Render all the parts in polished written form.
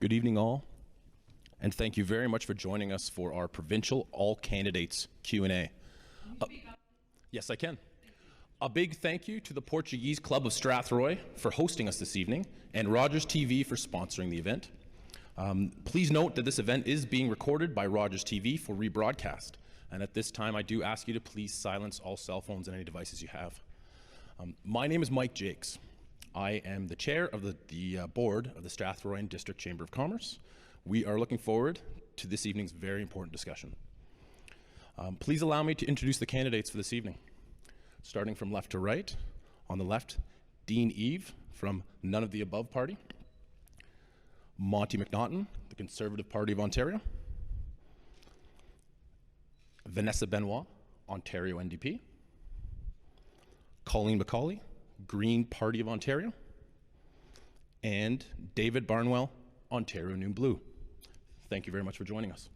Good evening, all, and thank you very much for joining us for our provincial all candidates Q&A. Yes, I can. A big thank you to the Portuguese Club of Strathroy for hosting us this evening, and Rogers TV for sponsoring the event. Please note that this event is being recorded by Rogers TV for rebroadcast, and at this time I do ask you to please silence all cell phones and any devices you have. My name is Mike Jakes. I am the chair of the board of the Strathroy District Chamber of Commerce. We are looking forward to this evening's very important discussion. Please allow me to introduce the candidates for this evening. Starting from left to right, on the left, Dean Eve from None of the Above Party, Monty Mcnaughton, the Conservative Party of Ontario, Vanessa Benoit, Ontario NDP, Colin Mccauley, Green Party of Ontario, and David Barnwell, Ontario New Blue. Thank you very much for joining us.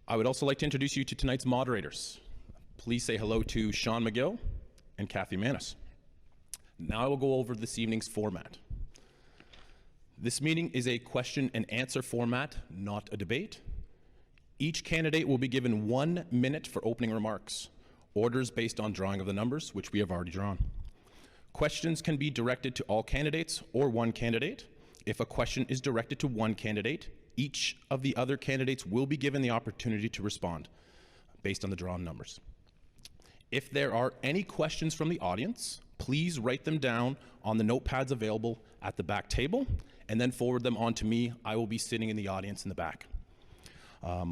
I would also like to introduce you to tonight's moderators. Please say hello to Sean McGill and Kathy Manis. Now I will go over this evening's format. This meeting is a question and answer format, not a debate. Each candidate will be given 1 minute for opening remarks. Orders based on drawing of the numbers, which we have already drawn. Questions can be directed to all candidates or one candidate. If a question is directed to one candidate, each of the other candidates will be given the opportunity to respond based on the drawn numbers. If there are any questions from the audience, please write them down on the notepads available at the back table and then forward them on to me. I will be sitting in the audience in the back.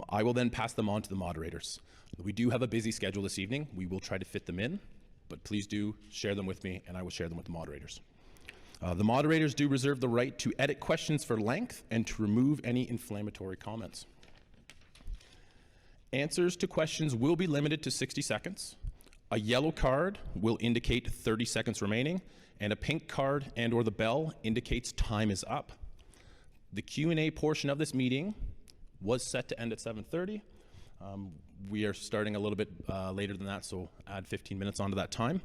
I will then pass them on to the moderators. We do have a busy schedule this evening. We will try to fit them in, but please do share them with me and I will share them with the moderators. The moderators do reserve the right to edit questions for length and to remove any inflammatory comments. Answers to questions will be limited to 60 seconds. A yellow card will indicate 30 seconds remaining, and a pink card and or the bell indicates time is up. The Q&A portion of this meeting was set to end at 7:30. We are starting a little bit later than that, so add 15 minutes onto that time.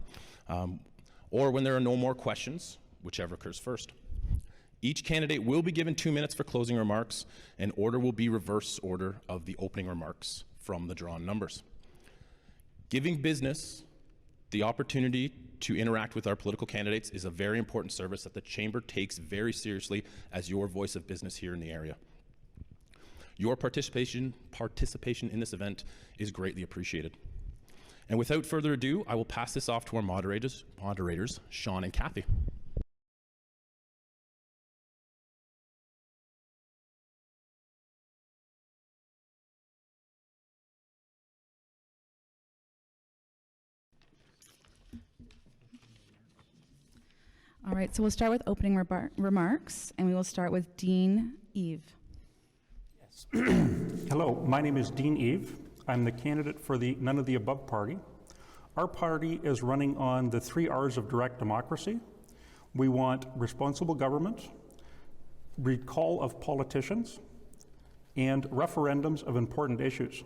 Or when there are no more questions, whichever occurs first. Each candidate will be given 2 minutes for closing remarks, and order will be reverse order of the opening remarks from the drawn numbers. Giving business the opportunity to interact with our political candidates is a very important service that the Chamber takes very seriously as your voice of business here in the area. Your participation in this event is greatly appreciated. And without further ado, I will pass this off to our moderators, Sean and Kathy. All right, so we'll start with opening remarks, and we will start with Dean Eve. Yes. Hello, my name is Dean Eve. I'm the candidate for the None of the Above Party. Our party is running on the 3 R's of direct democracy. We want responsible government, recall of politicians, and referendums of important issues.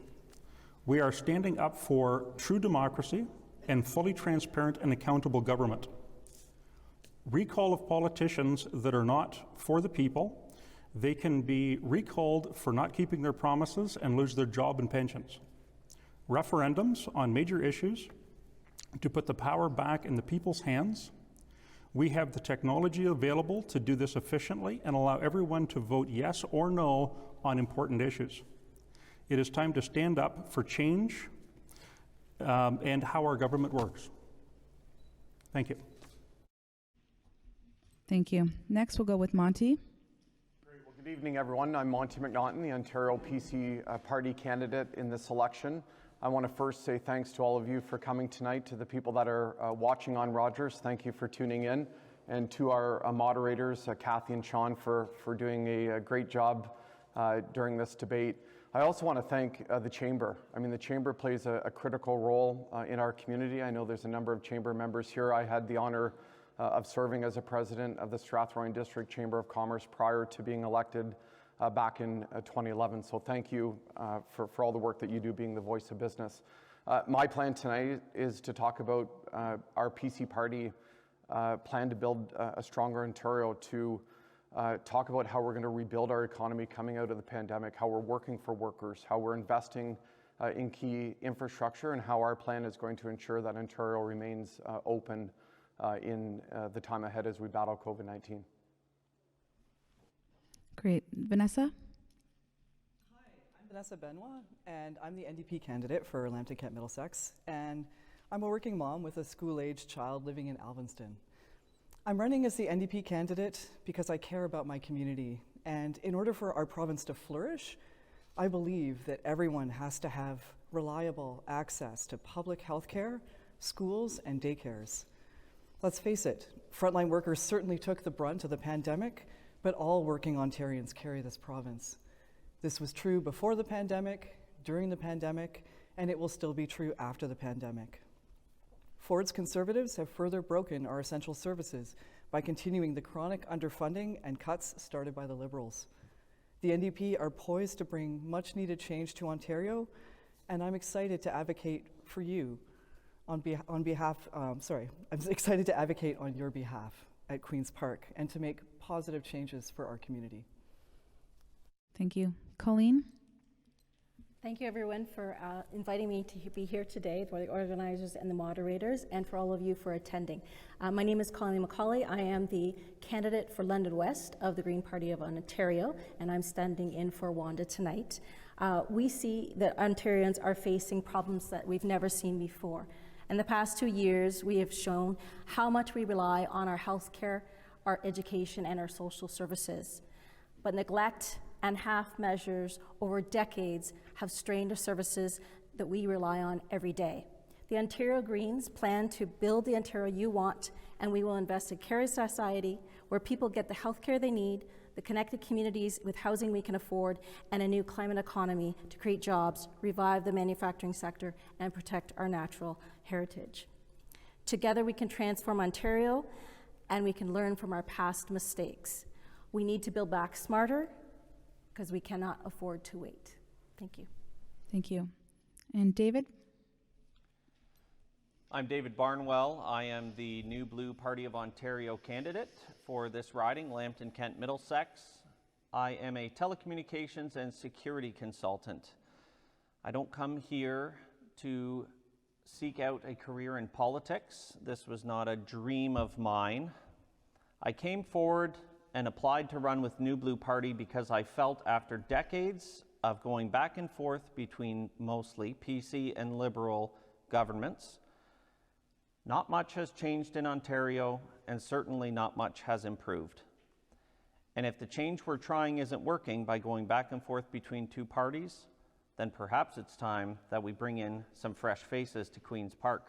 We are standing up for true democracy and fully transparent and accountable government. Recall of politicians that are not for the people. They can be recalled for not keeping their promises and lose their job and pensions. Referendums on major issues to put the power back in the people's hands. We have the technology available to do this efficiently and allow everyone to vote yes or no on important issues. It is time to stand up for change and how our government works. Thank you. Thank you. Next, we'll go with Monty. Great. Well, good evening, everyone. I'm Monty Mcnaughton, the Ontario PC party candidate in this election. I want to first say thanks to all of you for coming tonight, to the people that are watching on Rogers. Thank you for tuning in, and to our moderators, Kathy and Sean, for doing a great job during this debate. I also want to thank the Chamber. I mean, the Chamber plays a critical role in our community. I know there's a number of Chamber members here. I had the honor of serving as a president of the Strathroy District Chamber of Commerce prior to being elected back in 2011. So thank you for all the work that you do being the voice of business. My plan tonight is to talk about our PC party plan to build a stronger Ontario, to talk about how we're going to rebuild our economy coming out of the pandemic, how we're working for workers, how we're investing in key infrastructure, and how our plan is going to ensure that Ontario remains open in the time ahead as we battle COVID-19. Great. Vanessa? Hi, I'm Vanessa Benoit, and I'm the NDP candidate for Lambton, Kent, Middlesex, and I'm a working mom with a school-aged child living in Alvinston. I'm running as the NDP candidate because I care about my community, and in order for our province to flourish, I believe that everyone has to have reliable access to public health care, schools, and daycares. Let's face it, frontline workers certainly took the brunt of the pandemic, but all working Ontarians carry this province. This was true before the pandemic, during the pandemic, and it will still be true after the pandemic. Ford's Conservatives have further broken our essential services by continuing the chronic underfunding and cuts started by the Liberals. The NDP are poised to bring much needed change to Ontario, and I'm excited to advocate for you I'm excited to advocate on your behalf at Queen's Park and to make positive changes for our community. Thank you. Colleen? Thank you, everyone, for inviting me to be here today, for the organizers and the moderators, and for all of you for attending. My name is Colin Mccauley. I am the candidate for London West of the Green Party of Ontario, and I'm standing in for Wanda tonight. We see that Ontarians are facing problems that we've never seen before. In the past 2 years, we have shown how much we rely on our healthcare, our education, and our social services. But neglect and half measures over decades have strained the services that we rely on every day. The Ontario Greens plan to build the Ontario you want, and we will invest in a caring society where people get the healthcare they need, the connected communities with housing we can afford, and a new climate economy to create jobs, revive the manufacturing sector, and protect our natural heritage. Together we can transform Ontario, and we can learn from our past mistakes. We need to build back smarter, because we cannot afford to wait. Thank you. Thank you. And David? I'm David Barnwell. I am the New Blue Party of Ontario candidate for this riding, Lambton, Kent, Middlesex. I am a telecommunications and security consultant. I don't come here to seek out a career in politics. This was not a dream of mine. I came forward and applied to run with New Blue Party because I felt after decades of going back and forth between mostly PC and Liberal governments, not much has changed in Ontario, and certainly not much has improved. And if the change we're trying isn't working by going back and forth between two parties, then perhaps it's time that we bring in some fresh faces to Queen's Park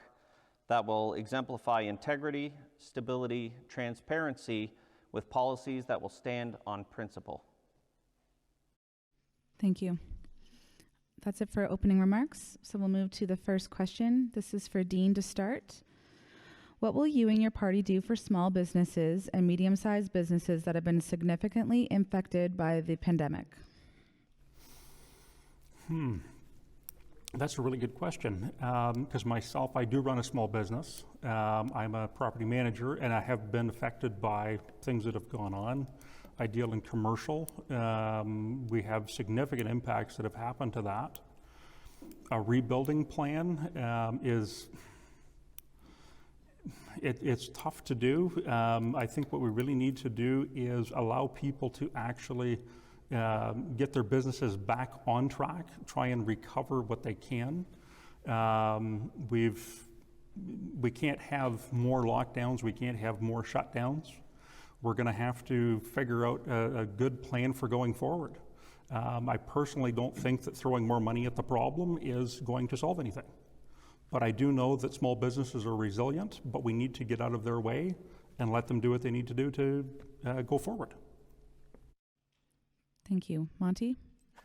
that will exemplify integrity, stability, transparency, with policies that will stand on principle. Thank you. That's it for opening remarks. So we'll move to the first question. This is for Dean to start. What will you and your party do for small businesses and medium-sized businesses that have been significantly impacted by the pandemic? That's a really good question, because myself, I do run a small business. I'm a property manager, and I have been affected by things that have gone on. I deal in commercial. We have significant impacts that have happened to that. A rebuilding plan it's tough to do. I think what we really need to do is allow people to actually get their businesses back on track, try and recover what they can. We can't have more lockdowns, we can't have more shutdowns. We're going to have to figure out a good plan for going forward. I personally don't think that throwing more money at the problem is going to solve anything. But I do know that small businesses are resilient, but we need to get out of their way and let them do what they need to do to go forward. Thank you. Monty?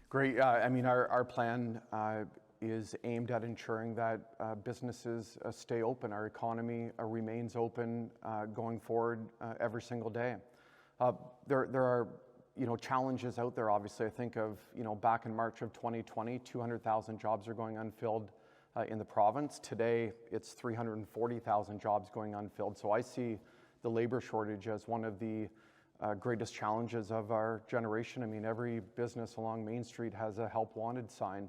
Great. I mean, our plan is aimed at ensuring that businesses stay open. Our economy remains open going forward every single day. There are challenges out there. Obviously, I think of back in March of 2020, 200,000 jobs are going unfilled in the province. Today, it's 340,000 jobs going unfilled. So I see the labor shortage as one of the greatest challenges of our generation. I mean, every business along Main Street has a help wanted sign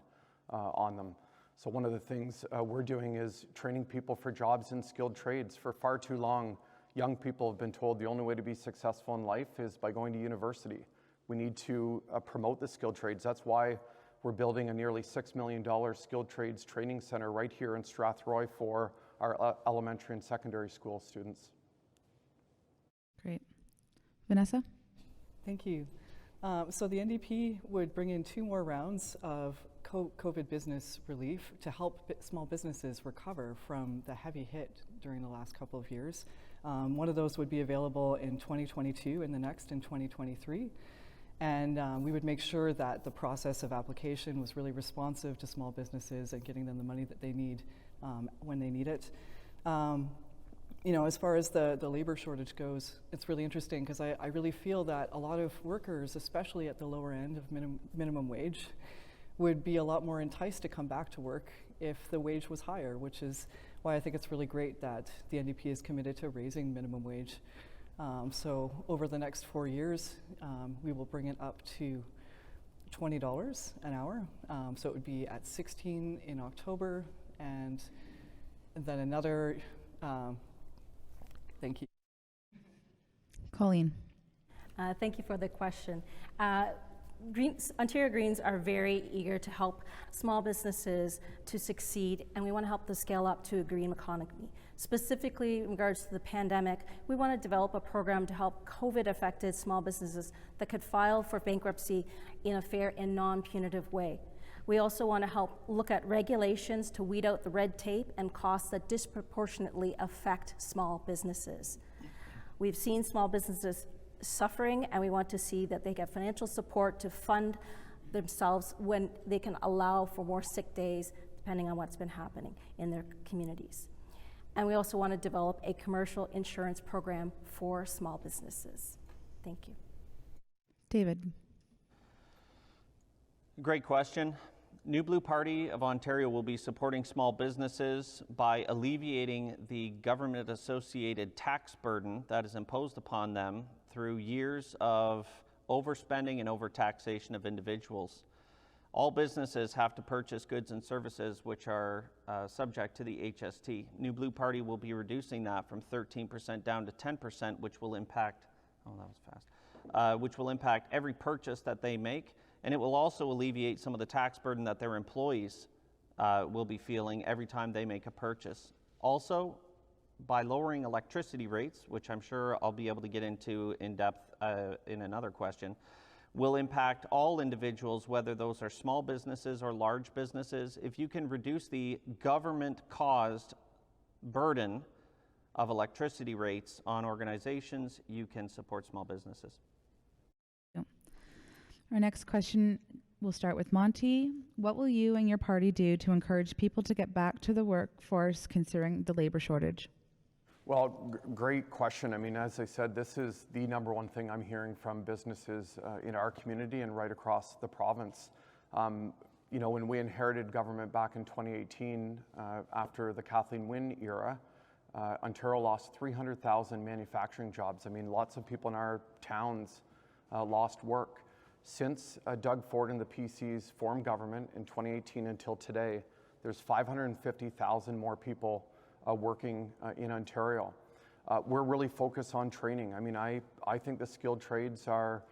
on them. So one of the things we're doing is training people for jobs in skilled trades. For far too long, young people have been told the only way to be successful in life is by going to university. We need to promote the skilled trades. That's why we're building a nearly $6 million skilled trades training center right here in Strathroy for our elementary and secondary school students. Great. Vanessa? Thank you. So the NDP would bring in 2 more rounds of COVID business relief to help small businesses recover from the heavy hit during the last couple of years. One of those would be available in 2022 and the next in 2023. And we would make sure that the process of application was really responsive to small businesses and getting them the money that they need when they need it. You know, as far as the labor shortage goes, it's really interesting because I really feel that a lot of workers, especially at the lower end of minimum wage, would be a lot more enticed to come back to work if the wage was higher, which is why I think it's really great that the NDP is committed to raising minimum wage. So over the next 4 years, we will bring it up to $20 an hour. So it would be at $16 in October, and then another, thank you. Colleen. Thank you for the question. Ontario Greens are very eager to help small businesses to succeed, and we want to help them scale up to a green economy. Specifically, in regards to the pandemic, we want to develop a program to help COVID-affected small businesses that could file for bankruptcy in a fair and non-punitive way. We also want to help look at regulations to weed out the red tape and costs that disproportionately affect small businesses. We've seen small businesses suffering, and we want to see that they get financial support to fund themselves when they can allow for more sick days, depending on what's been happening in their communities. And we also want to develop a commercial insurance program for small businesses. Thank you. David. Great question. New Blue Party of Ontario will be supporting small businesses by alleviating the government-associated tax burden that is imposed upon them through years of overspending and overtaxation of individuals. All businesses have to purchase goods and services which are subject to the HST. New Blue Party will be reducing that from 13% down to 10%, which will impact, which will impact every purchase that they make, and it will also alleviate some of the tax burden that their employees will be feeling every time they make a purchase. Also, by lowering electricity rates, which I'm sure I'll be able to get into in depth in another question, will impact all individuals, whether those are small businesses or large businesses. If you can reduce the government-caused burden of electricity rates on organizations, you can support small businesses. Our next question will start with Monty. What will you and your party do to encourage people to get back to the workforce considering the labor shortage? Well, great question. I mean, as I said, this is the #1 thing I'm hearing from businesses in our community and right across the province. You know, when we inherited government back in 2018, after the Kathleen Wynne era, Ontario lost 300,000 manufacturing jobs. I mean, lots of people in our towns lost work. Since Doug Ford and the PCs formed government in 2018 until today, there's 550,000 more people working in Ontario. We're really focused on training. I mean, I think the skilled trades are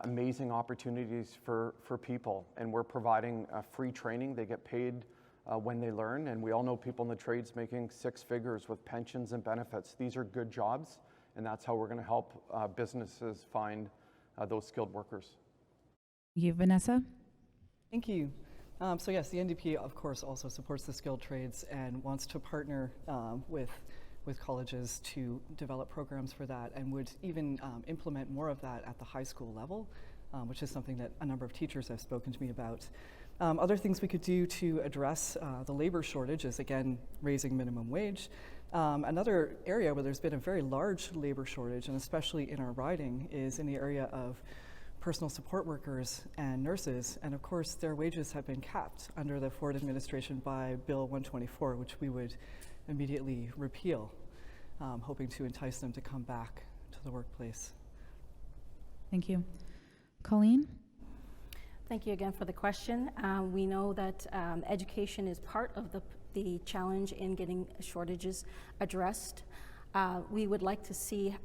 amazing opportunities for people, and we're providing free training. They get paid when they learn, and we all know people in the trades making 6 figures with pensions and benefits. These are good jobs, and that's how we're going to help businesses find those skilled workers. You, Vanessa? Thank you. So yes, the NDP, of course, also supports the skilled trades and wants to partner with colleges to develop programs for that, and would even implement more of that at the high school level, which is something that a number of teachers have spoken to me about. Other things we could do to address the labor shortage is, again, raising minimum wage. Another area where there's been a very large labor shortage, and especially in our riding, is in the area of personal support workers and nurses, and of course their wages have been capped under the Ford administration by Bill 124, which we would immediately repeal. hoping to entice them to come back to the workplace. Thank you. Colleen? Thank you again for the question. We know that education is part of the challenge in getting shortages addressed. We would like to see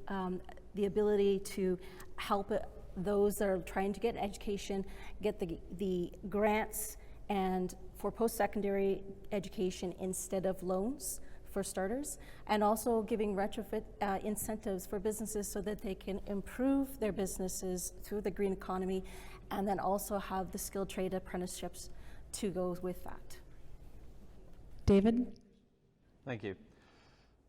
the ability to help those that are trying to get education get the grants and for post-secondary education instead of loans for starters, and also giving retrofit incentives for businesses so that they can improve their businesses through the green economy, and then also have the skilled trade apprenticeships to go with that. David? Thank you.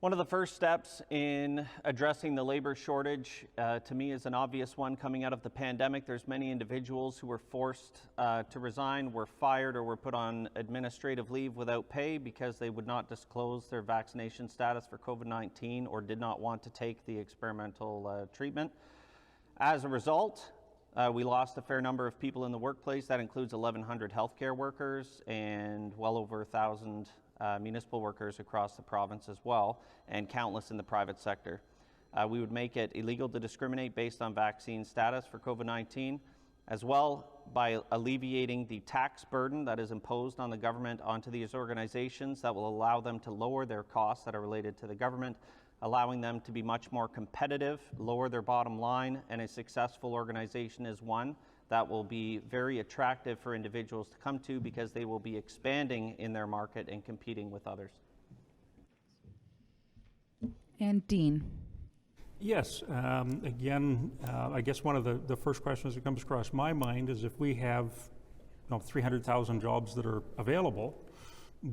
One of the first steps in addressing the labor shortage, to me, is an obvious one coming out of the pandemic. There's many individuals who were forced to resign, were fired, or were put on administrative leave without pay because they would not disclose their vaccination status for COVID-19 or did not want to take the experimental treatment. As a result, we lost a fair number of people in the workplace. That includes 1,100 healthcare workers and well over 1,000 municipal workers across the province as well, and countless in the private sector. We would make it illegal to discriminate based on vaccine status for COVID-19, as well by alleviating the tax burden that is imposed on the government onto these organizations that will allow them to lower their costs that are related to the government, allowing them to be much more competitive, lower their bottom line, and a successful organization is one that will be very attractive for individuals to come to because they will be expanding in their market and competing with others. And Dean? Yes, again, I guess one of the first questions that comes across my mind is if we have 300,000 jobs that are available,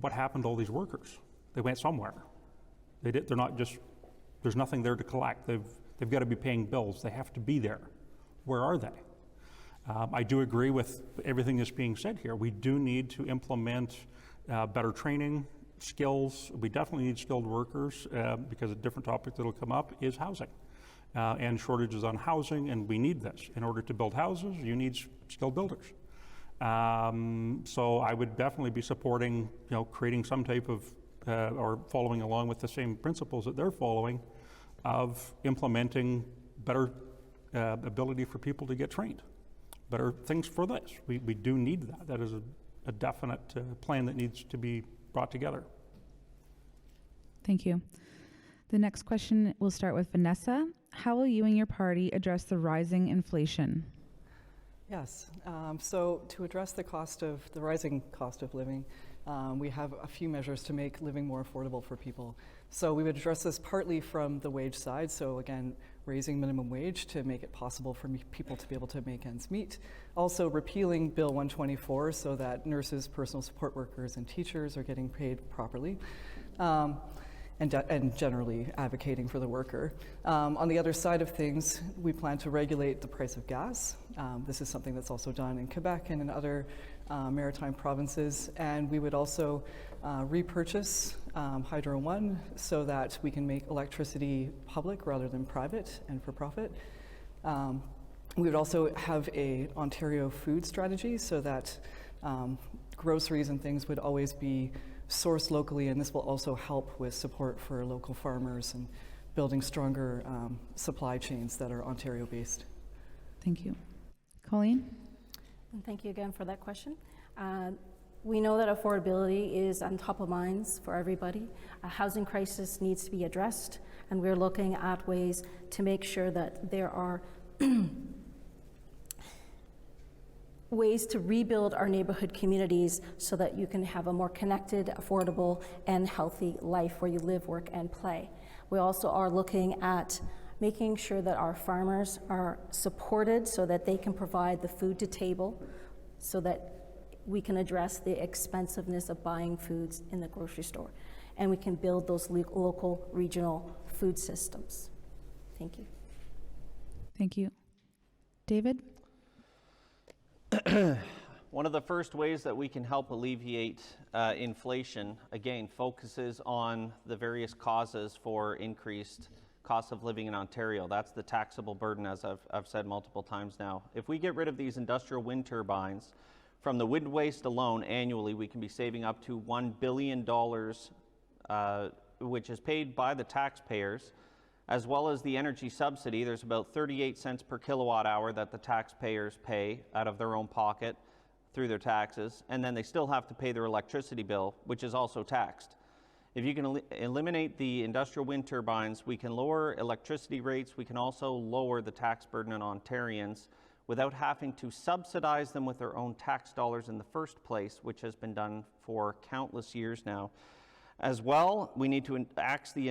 what happened to all these workers? They went somewhere. They're not just, there's nothing there to collect. They've got to be paying bills. They have to be there. Where are they? I do agree with everything that's being said here. We do need to implement better training, skills. We definitely need skilled workers because a different topic that will come up is housing and shortages on housing, and we need this. In order to build houses, you need skilled builders. So I would definitely be supporting, creating some type of, or following along with the same principles that they're following of implementing better ability for people to get trained. Better things for this. We do need that. That is a definite plan that needs to be brought together. Thank you. The next question will start with Vanessa. How will you and your party address the rising inflation? Yes, so to address the rising cost of living, we have a few measures to make living more affordable for people. So we would address this partly from the wage side. So again, raising minimum wage to make it possible for people to be able to make ends meet. Also repealing Bill 124 so that nurses, personal support workers, and teachers are getting paid properly. And generally advocating for the worker. On the other side of things, we plan to regulate the price of gas. This is something that's also done in Quebec and in other maritime provinces. And we would also repurchase Hydro One so that we can make electricity public rather than private and for profit. We would also have an Ontario food strategy so that groceries and things would always be sourced locally, and this will also help with support for local farmers and building stronger supply chains that are Ontario-based. Thank you. Colleen? And thank you again for that question. We know that affordability is on top of minds for everybody. A housing crisis needs to be addressed, and we're looking at ways to make sure that there are ways to rebuild our neighborhood communities so that you can have a more connected, affordable, and healthy life where you live, work, and play. We also are looking at making sure that our farmers are supported so that they can provide the food to table so that we can address the expensiveness of buying foods in the grocery store. And we can build those local, regional food systems. Thank you. Thank you. David? One of the first ways that we can help alleviate inflation, again, focuses on the various causes for increased cost of living in Ontario. That's the taxable burden, as I've said multiple times now. If we get rid of these industrial wind turbines, from the wind waste alone, annually, we can be saving up to $1 billion which is paid by the taxpayers, as well as the energy subsidy. There's about 38 cents per kilowatt hour that the taxpayers pay out of their own pocket through their taxes, and then they still have to pay their electricity bill, which is also taxed. If you can eliminate the industrial wind turbines, we can lower electricity rates. We can also lower the tax burden on Ontarians without having to subsidize them with their own tax dollars in the first place, which has been done for countless years now. As well, we need to axe the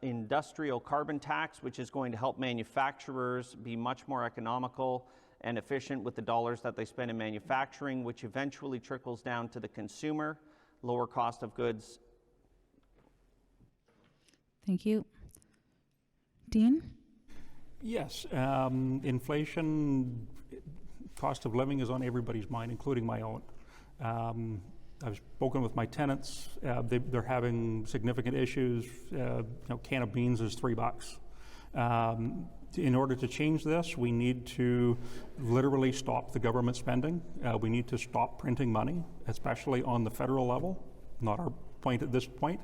industrial carbon tax, which is going to help manufacturers be much more economical and efficient with the dollars that they spend in manufacturing, which eventually trickles down to the consumer, lower cost of goods. Thank you. Dean? Yes, inflation, cost of living is on everybody's mind, including my own. I've spoken with my tenants. They're having significant issues. Can of beans is $3. In order to change this, we need to literally stop the government spending. We need to stop printing money, especially on the federal level. Not our point at this point.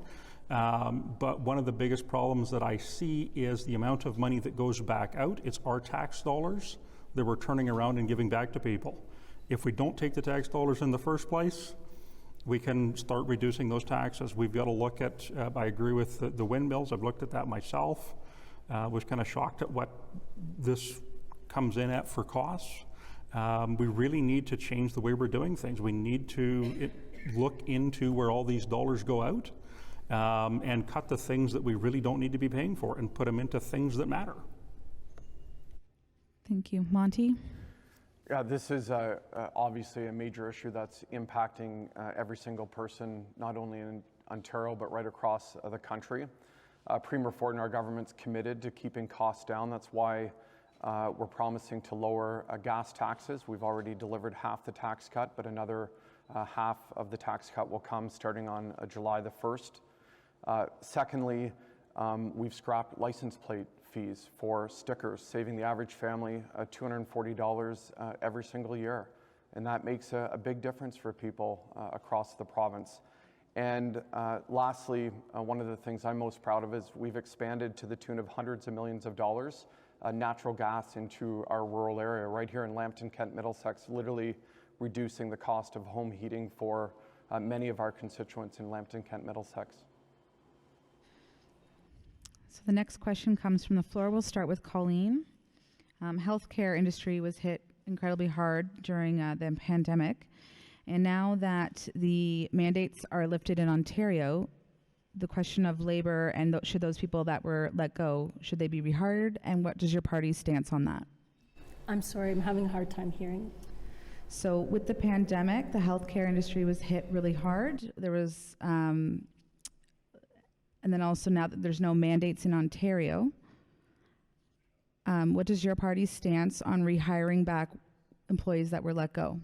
But one of the biggest problems that I see is the amount of money that goes back out. It's our tax dollars that we're turning around and giving back to people. If we don't take the tax dollars in the first place, we can start reducing those taxes. We've got to look at, I agree with the windmills. I've looked at that myself. Was kind of shocked at what this comes in at for costs. We really need to change the way we're doing things. We need to look into where all these dollars go out and cut the things that we really don't need to be paying for and put them into things that matter. Thank you. Monty? Yeah, this is obviously a major issue that's impacting every single person, not only in Ontario, but right across the country. Premier Ford and our government's committed to keeping costs down. That's why we're promising to lower gas taxes. We've already delivered half the tax cut, but another half of the tax cut will come starting on July the 1st. Secondly, we've scrapped license plate fees for stickers, saving the average family $240 every single year. And that makes a big difference for people across the province. And lastly, one of the things I'm most proud of is we've expanded to the tune of hundreds of millions of dollars natural gas into our rural area right here in Lambton, Kent, Middlesex, literally reducing the cost of home heating for many of our constituents in Lambton, Kent, Middlesex. So the next question comes from the floor. We'll start with Colleen. Healthcare industry was hit incredibly hard during the pandemic. And now that the mandates are lifted in Ontario, the question of labor and should those people that were let go, should they be rehired? And what does your party's stance on that? I'm sorry, I'm having a hard time hearing. So with the pandemic, the healthcare industry was hit really hard. There was, and then also now that there's no mandates in Ontario, what is your party's stance on rehiring back employees that were let go?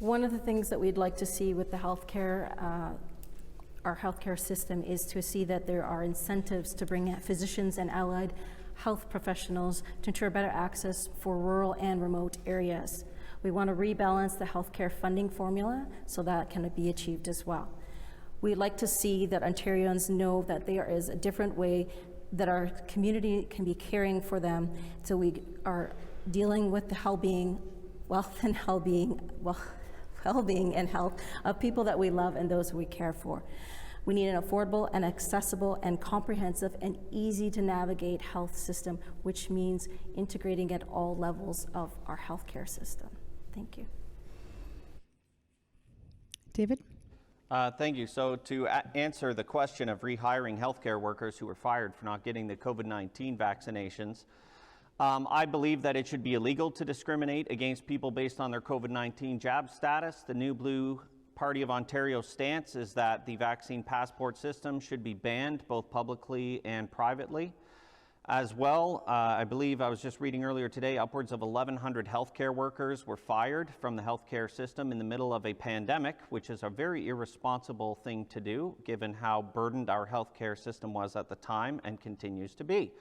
One of the things that we'd like to see with the healthcare, our healthcare system, is to see that there are incentives to bring physicians and allied health professionals to ensure better access for rural and remote areas. We want to rebalance the healthcare funding formula so that can be achieved as well. We'd like to see that Ontarians know that there is a different way that our community can be caring for them, so we are dealing with the well-being and health of people that we love and those we care for. We need an affordable and accessible and comprehensive and easy to navigate health system, which means integrating at all levels of our healthcare system. Thank you. David? Thank you. So to answer the question of rehiring healthcare workers who were fired for not getting the COVID-19 vaccinations, I believe that it should be illegal to discriminate against people based on their COVID-19 jab status. The New Blue Party of Ontario's stance is that the vaccine passport system should be banned both publicly and privately. As well, I believe I was just reading earlier today, upwards of 1,100 healthcare workers were fired from the healthcare system in the middle of a pandemic, which is a very irresponsible thing to do, given how burdened our healthcare system was at the time and continues to be.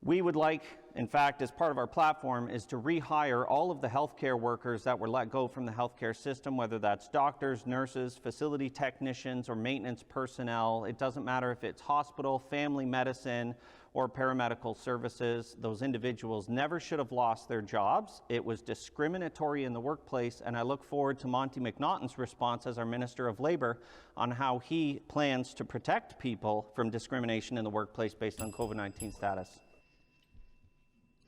We would like, in fact, as part of our platform, is to rehire all of the healthcare workers that were let go from the healthcare system, whether that's doctors, nurses, facility technicians, or maintenance personnel. It doesn't matter if it's hospital, family medicine, or paramedical services. Those individuals never should have lost their jobs. It was discriminatory in the workplace, and I look forward to Monty Mcnaughton's response as our Minister of Labour on how he plans to protect people from discrimination in the workplace based on COVID-19 status.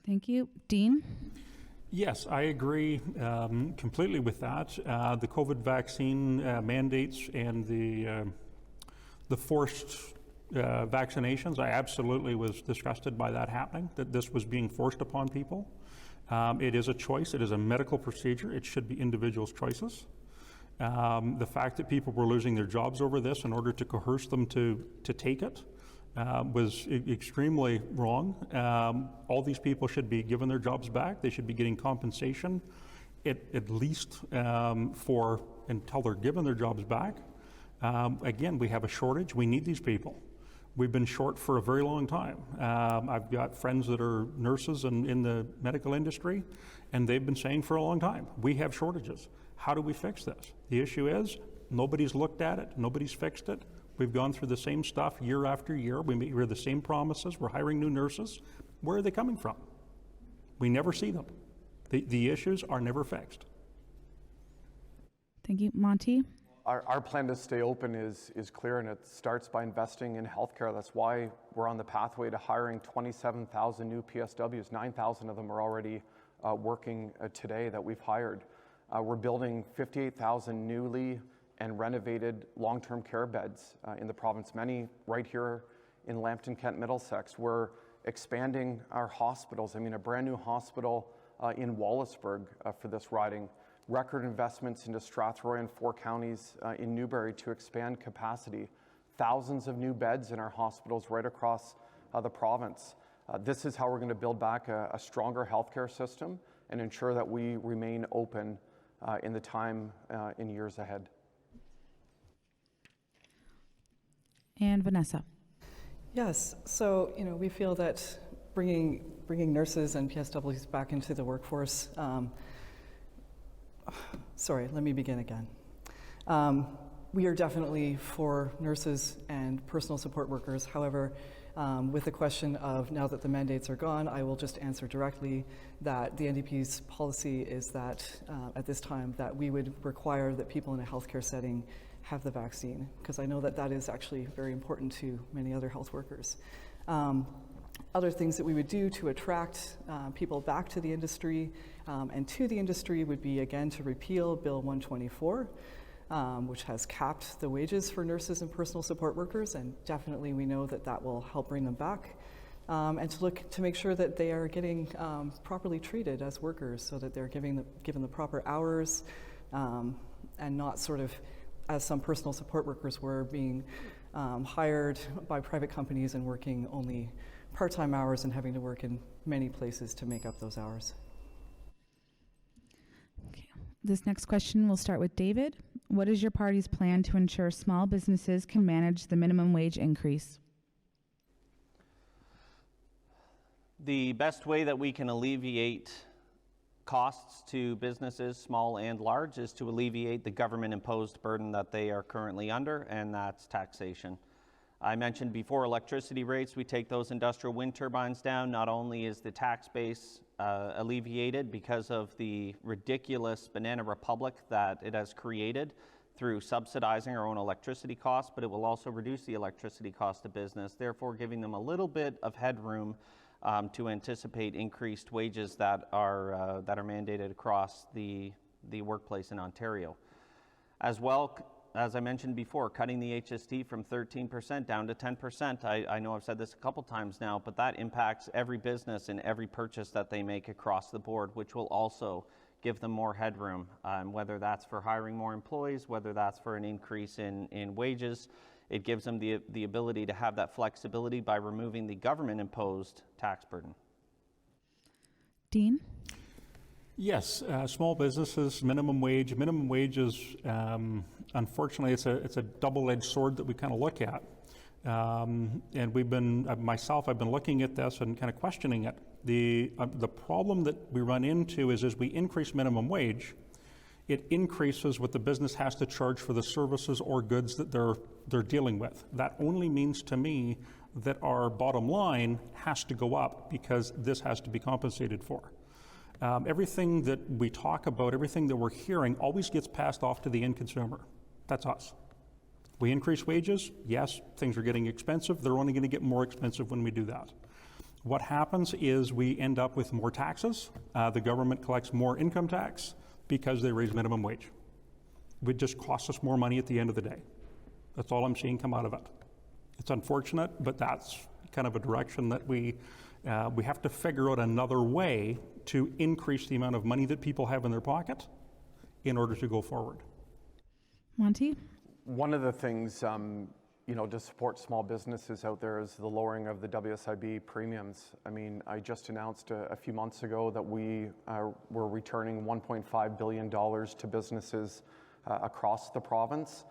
Thank you. Dean? Yes, I agree completely with that. The COVID vaccine mandates and the forced vaccinations, I absolutely was disgusted by that happening, that this was being forced upon people. It is a choice. It is a medical procedure. It should be individuals' choices. The fact that people were losing their jobs over this in order to coerce them to take it was extremely wrong. All these people should be given their jobs back. They should be getting compensation at least for until they're given their jobs back. Again, we have a shortage. We need these people. We've been short for a very long time. I've got friends that are nurses in the medical industry, and they've been saying for a long time, we have shortages. How do we fix this? The issue is nobody's looked at it. Nobody's fixed it. We've gone through the same stuff year after year. We hear the same promises. We're hiring new nurses. Where are they coming from? We never see them. The issues are never fixed. Thank you. Monty? Our plan to stay open is clear, and it starts by investing in healthcare. That's why we're on the pathway to hiring 27,000 new PSWs. 9,000 of them are already working today that we've hired. We're building 58,000 newly and renovated long-term care beds in the province, many right here in Lambton, Kent, Middlesex. We're expanding our hospitals. I mean, a brand new hospital in Wallaceburg for this riding. Record investments into Strathroy and 4 counties in Newbury to expand capacity. Thousands of new beds in our hospitals right across the province. This is how we're going to build back a stronger healthcare system and ensure that we remain open in the time in years ahead. And Vanessa? Yes, so we feel that bringing nurses and PSWs back into the workforce. Sorry, let me begin again. We are definitely for nurses and personal support workers. However, with the question of now that the mandates are gone, I will just answer directly that the NDP's policy is that at this time that we would require that people in a healthcare setting have the vaccine, because I know that that is actually very important to many other health workers. Other things that we would do to attract people back to the industry and to the industry would be, again, to repeal Bill 124, which has capped the wages for nurses and personal support workers, and definitely we know that that will help bring them back. And to look to make sure that they are getting properly treated as workers, so that they're given the proper hours and not sort of, as some personal support workers were, being hired by private companies and working only part-time hours and having to work in many places to make up those hours. Okay. This next question will start with David. What is your party's plan to ensure small businesses can manage the minimum wage increase? The best way that we can alleviate costs to businesses, small and large, is to alleviate the government-imposed burden that they are currently under, and that's taxation. I mentioned before electricity rates. We take those industrial wind turbines down. Not only is the tax base alleviated because of the ridiculous banana republic that it has created through subsidizing our own electricity costs, but it will also reduce the electricity cost of business, therefore giving them a little bit of headroom to anticipate increased wages that are mandated across the workplace in Ontario. As well, as I mentioned before, cutting the HST from 13% down to 10%. I know I've said this a couple times now, but that impacts every business and every purchase that they make across the board, which will also give them more headroom, whether that's for hiring more employees, whether that's for an increase in wages. It gives them the ability to have that flexibility by removing the government-imposed tax burden. Dean? Yes, small businesses, minimum wage. Minimum wage is, unfortunately, it's a double-edged sword that we kind of look at. And we've been, myself, I've been looking at this and kind of questioning it. The problem that we run into is as we increase minimum wage, it increases what the business has to charge for the services or goods that they're dealing with. That only means to me that our bottom line has to go up because this has to be compensated for. Everything that we talk about, everything that we're hearing always gets passed off to the end consumer. That's us. We increase wages, yes, things are getting expensive. They're only going to get more expensive when we do that. What happens is we end up with more taxes. The government collects more income tax because they raise minimum wage. It just costs us more money at the end of the day. That's all I'm seeing come out of it. It's unfortunate, but that's kind of a direction that we have to figure out another way to increase the amount of money that people have in their pocket in order to go forward. Monty? One of the things, to support small businesses out there is the lowering of the WSIB premiums. I mean, I just announced a few months ago that we were returning $1.5 billion to businesses across the province.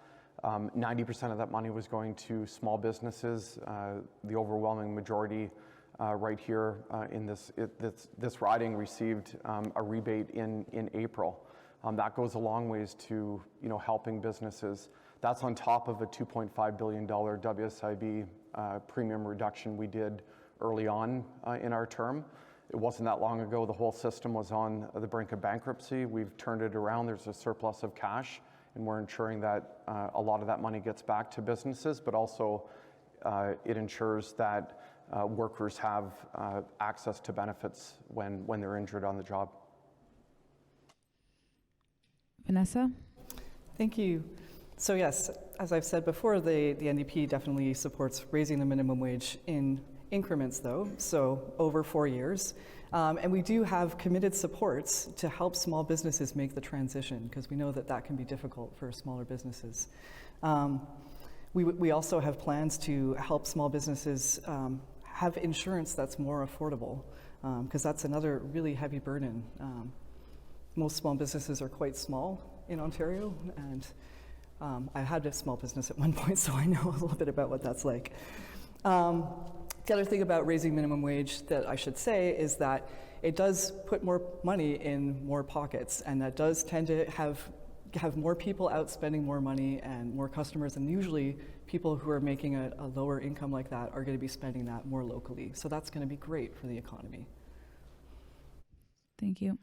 90% of that money was going to small businesses. The overwhelming majority right here in this riding received a rebate in April. That goes a long ways to helping businesses. That's on top of a $2.5 billion WSIB premium reduction we did early on in our term. It wasn't that long ago the whole system was on the brink of bankruptcy. We've turned it around. There's a surplus of cash, and we're ensuring that a lot of that money gets back to businesses, but also it ensures that workers have access to benefits when they're injured on the job. Vanessa? Thank you. So yes, as I've said before, the NDP definitely supports raising the minimum wage in increments though, so over 4 years. And we do have committed supports to help small businesses make the transition because we know that that can be difficult for smaller businesses. We also have plans to help small businesses have insurance that's more affordable because that's another really heavy burden. Most small businesses are quite small in Ontario, and I had a small business at one point, so I know a little bit about what that's like. The other thing about raising minimum wage that I should say is that it does put more money in more pockets, and that does tend to have more people out spending more money and more customers, and usually people who are making a lower income like that are going to be spending that more locally. So that's going to be great for the economy. Thank you.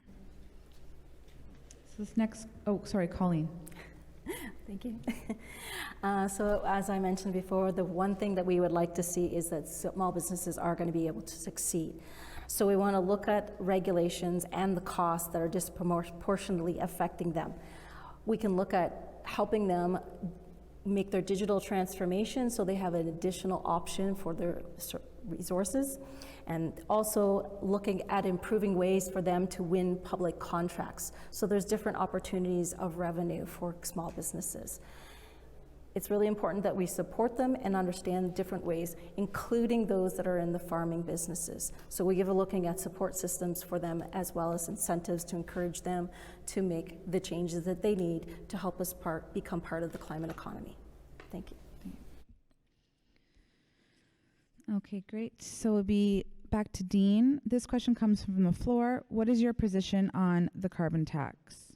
So this next, Colleen. Thank you. So as I mentioned before, the one thing that we would like to see is that small businesses are going to be able to succeed. So we want to look at regulations and the costs that are disproportionately affecting them. We can look at helping them make their digital transformation so they have an additional option for their resources, and also looking at improving ways for them to win public contracts. So there's different opportunities of revenue for small businesses. It's really important that we support them and understand different ways, including those that are in the farming businesses. So we give a looking at support systems for them as well as incentives to encourage them to make the changes that they need to help us become part of the climate economy. Thank you. Okay, great. So we'll be back to Dean. This question comes from the floor. What is your position on the carbon tax?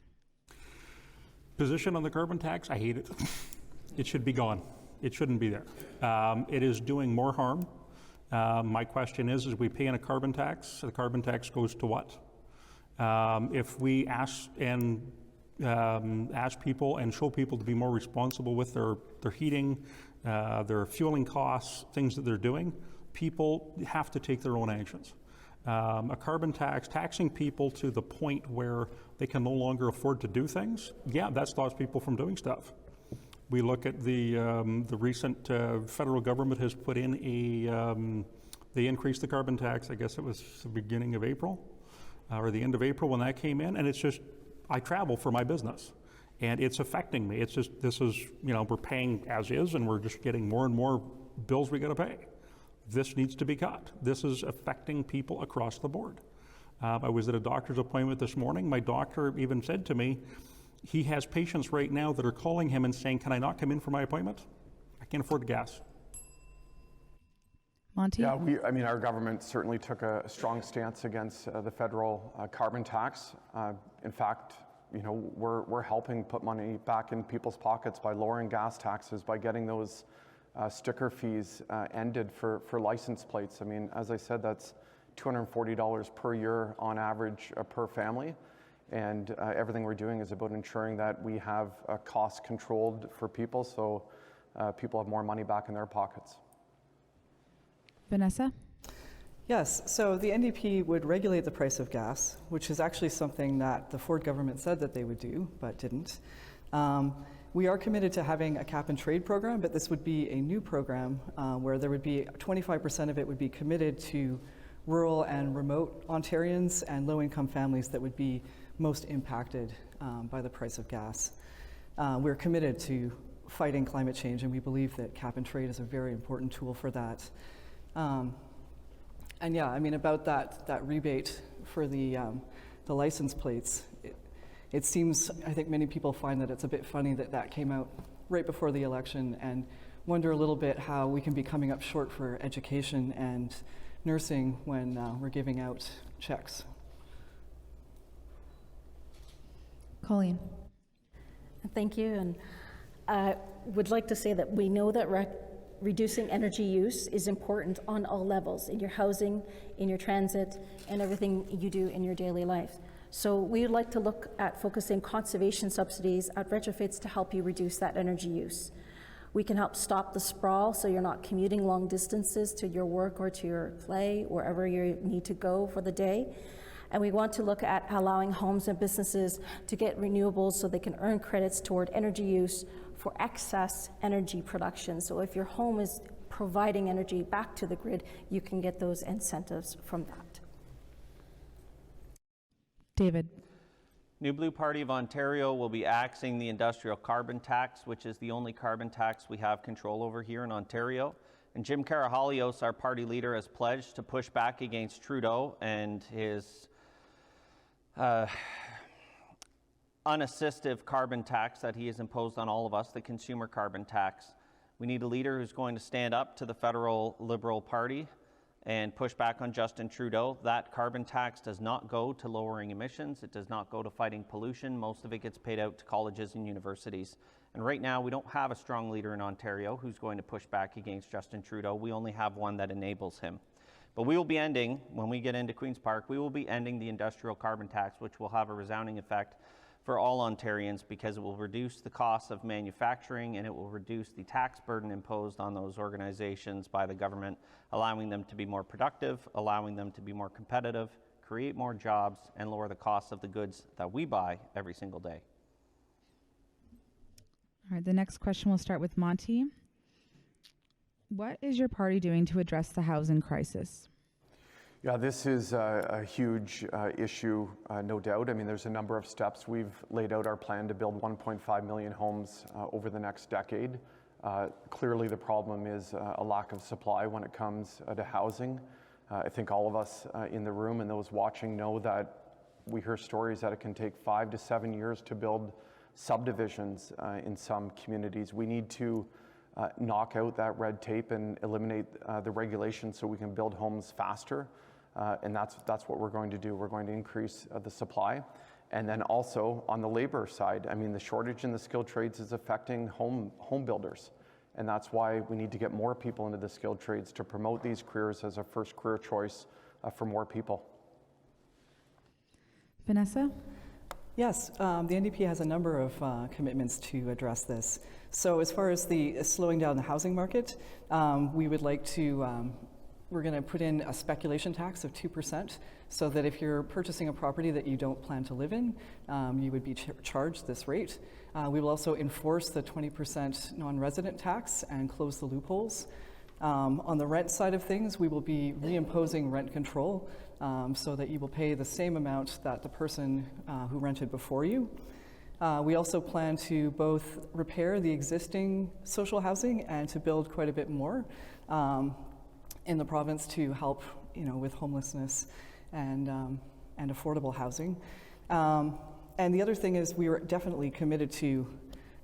Position on the carbon tax? I hate it. It should be gone. It shouldn't be there. It is doing more harm. My question is we pay in a carbon tax. The carbon tax goes to what? If we ask people and show people to be more responsible with their heating, their fueling costs, things that they're doing, people have to take their own actions. A carbon tax, taxing people to the point where they can no longer afford to do things, yeah, that stops people from doing stuff. We look at the recent federal government has put in they increased the carbon tax, I guess it was the beginning of April, or the end of April when that came in, and it's just, I travel for my business, and it's affecting me. It's just, we're paying as is, and we're just getting more and more bills we gotta pay. This needs to be cut. This is affecting people across the board. I was at a doctor's appointment this morning. My doctor even said to me, he has patients right now that are calling him and saying, can I not come in for my appointment? I can't afford the gas. Monty? Yeah, I mean, our government certainly took a strong stance against the federal carbon tax. In fact, you know, we're helping put money back in people's pockets by lowering gas taxes, by getting those sticker fees ended for license plates. I mean, as I said, that's $240 per year on average per family. And everything we're doing is about ensuring that we have costs controlled for people, so people have more money back in their pockets. Vanessa? Yes, so the NDP would regulate the price of gas, which is actually something that the Ford government said that they would do, but didn't. We are committed to having a cap and trade program, but this would be a new program where there would be 25% of it would be committed to rural and remote Ontarians and low-income families that would be most impacted by the price of gas. We're committed to fighting climate change, and we believe that cap and trade is a very important tool for that. And yeah, I mean, about that rebate for the license plates, it seems, I think many people find that it's a bit funny that that came out right before the election, and wonder a little bit how we can be coming up short for education and nursing when we're giving out checks. Colleen? Thank you, and I would like to say that we know that reducing energy use is important on all levels, in your housing, in your transit, and everything you do in your daily life. So we would like to look at focusing conservation subsidies at retrofits to help you reduce that energy use. We can help stop the sprawl so you're not commuting long distances to your work or to your play, wherever you need to go for the day. And we want to look at allowing homes and businesses to get renewables so they can earn credits toward energy use for excess energy production. So if your home is providing energy back to the grid, you can get those incentives from that. David? New Blue Party of Ontario will be axing the industrial carbon tax, which is the only carbon tax we have control over here in Ontario. And Jim Karahalios, our party leader, has pledged to push back against Trudeau and his unassistive carbon tax that he has imposed on all of us, the consumer carbon tax. We need a leader who's going to stand up to the federal Liberal Party and push back on Justin Trudeau. That carbon tax does not go to lowering emissions. It does not go to fighting pollution. Most of it gets paid out to colleges and universities. And right now, we don't have a strong leader in Ontario who's going to push back against Justin Trudeau. We only have one that enables him. But we will be ending, when we get into Queen's Park, we will be ending the industrial carbon tax, which will have a resounding effect for all Ontarians because it will reduce the cost of manufacturing and it will reduce the tax burden imposed on those organizations by the government, allowing them to be more productive, allowing them to be more competitive, create more jobs, and lower the cost of the goods that we buy every single day. All right, the next question will start with Monty. What is your party doing to address the housing crisis? Yeah, this is a huge issue, no doubt. I mean, there's a number of steps. We've laid out our plan to build 1.5 million homes over the next decade. Clearly, the problem is a lack of supply when it comes to housing. I think all of us in the room and those watching know that we hear stories that it can take 5 to 7 years to build subdivisions in some communities. We need to knock out that red tape and eliminate the regulations so we can build homes faster. And that's what we're going to do. We're going to increase the supply. And then also on the labor side, I mean, the shortage in the skilled trades is affecting home builders. And that's why we need to get more people into the skilled trades to promote these careers as a first career choice for more people. Vanessa? Yes, the NDP has a number of commitments to address this. So as far as the slowing down the housing market, we would like to we're going to put in a speculation tax of 2%, so that if you're purchasing a property that you don't plan to live in, you would be charged this rate. We will also enforce the 20% non-resident tax and close the loopholes. On the rent side of things, we will be reimposing rent control so that you will pay the same amount that the person who rented before you. We also plan to both repair the existing social housing and to build quite a bit more in the province to help, with homelessness and affordable housing. And the other thing is we are definitely committed to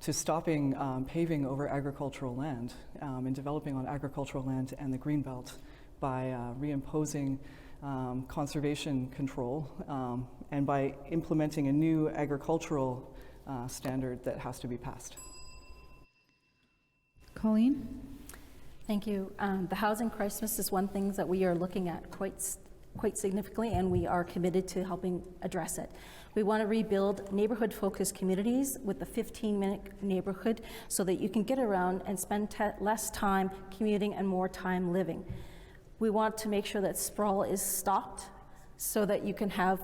stopping paving over agricultural land and developing on agricultural land and the Greenbelt, by reimposing conservation control and by implementing a new agricultural standard that has to be passed. Colleen? Thank you. The housing crisis is one thing that we are looking at quite significantly, and we are committed to helping address it. We want to rebuild neighborhood-focused communities with the 15-minute neighborhood so that you can get around and spend less time commuting and more time living. We want to make sure that sprawl is stopped so that you can have,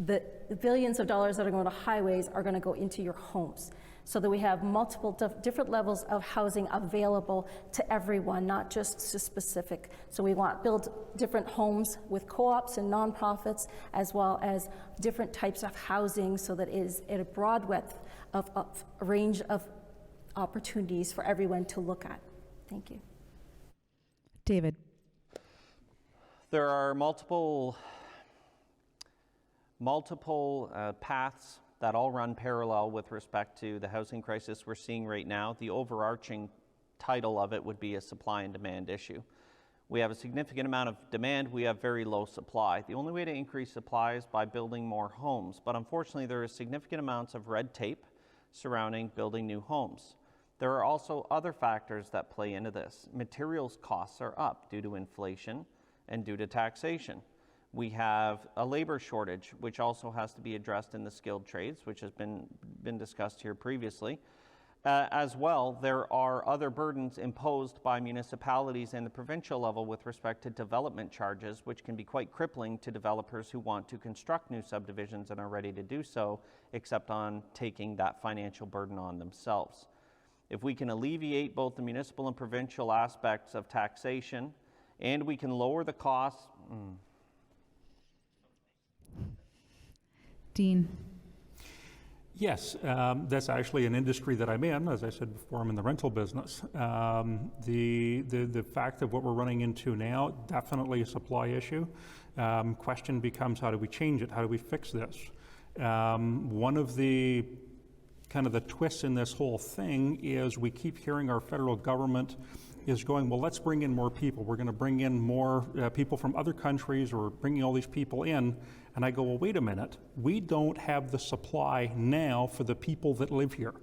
the billions of dollars that are going to highways are going to go into your homes, so that we have multiple different levels of housing available to everyone, not just to specific. So we want to build different homes with co-ops and nonprofits, as well as different types of housing, so that it is at a broad width of a range of opportunities for everyone to look at. Thank you. David? There are multiple paths that all run parallel with respect to the housing crisis we're seeing right now. The overarching title of it would be a supply and demand issue. We have a significant amount of demand, we have very low supply. The only way to increase supply is by building more homes, but unfortunately there is significant amounts of red tape surrounding building new homes. There are also other factors that play into this. Materials costs are up due to inflation and due to taxation. We have a labor shortage, which also has to be addressed in the skilled trades, which has been discussed here previously. As well, there are other burdens imposed by municipalities and the provincial level with respect to development charges, which can be quite crippling to developers who want to construct new subdivisions and are ready to do so, except on taking that financial burden on themselves. If we can alleviate both the municipal and provincial aspects of taxation, and we can lower the costs. Dean? Yes, that's actually an industry that I'm in. As I said before, I'm in the rental business. The fact of what we're running into now, definitely a supply issue. Question becomes, how do we change it? How do we fix this? One of the kind of the twists in this whole thing is we keep hearing our federal government is going, well, let's bring in more people. We're going to bring in more people from other countries, or bringing all these people in. And I go, well, wait a minute. We don't have the supply now for the people that live here.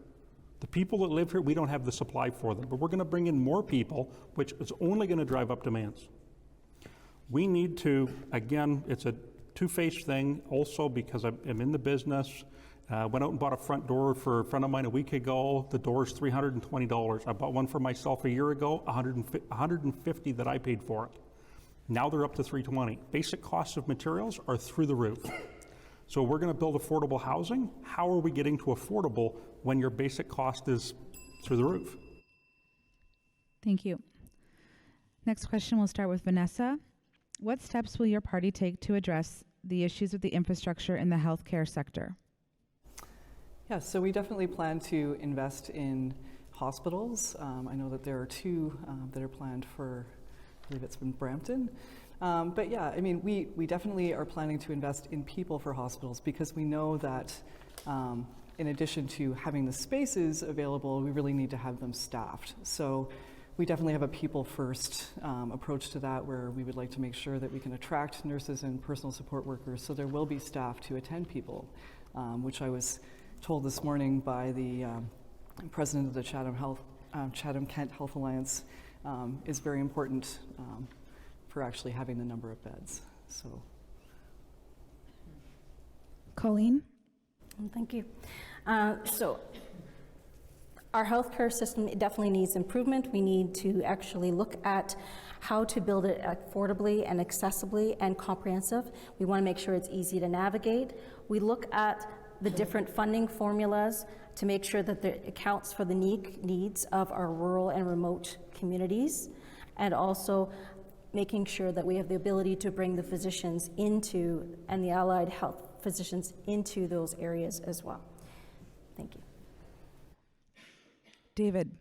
The people that live here, we don't have the supply for them. But we're going to bring in more people, which is only going to drive up demands. We need to, again, it's a two-faced thing also, because I'm in the business. Went out and bought a front door for a friend of mine a week ago. The door's $320. I bought one for myself a year ago, $150 that I paid for it. Now they're up to $320. Basic costs of materials are through the roof. So we're going to build affordable housing. How are we getting to affordable when your basic cost is through the roof? Thank you. Next question, we'll start with Vanessa. What steps will your party take to address the issues of the infrastructure in the healthcare sector? Yeah, so we definitely plan to invest in hospitals. I know that there are two that are planned for, I believe it's in Brampton. But yeah, I mean, we definitely are planning to invest in people for hospitals, because we know that in addition to having the spaces available, we really need to have them staffed. So we definitely have a people first approach to that, where we would like to make sure that we can attract nurses and personal support workers, so there will be staff to attend people, which I was told this morning by the president of the Chatham Kent Health Alliance is very important for actually having the number of beds. So, Colleen? Thank you. So our healthcare system definitely needs improvement. We need to actually look at how to build it affordably and accessibly and comprehensive. We want to make sure it's easy to navigate. We look at the different funding formulas to make sure that it accounts for the needs of our rural and remote communities, and also making sure that we have the ability to bring the physicians into, and the allied health physicians into those areas as well. Thank you. David?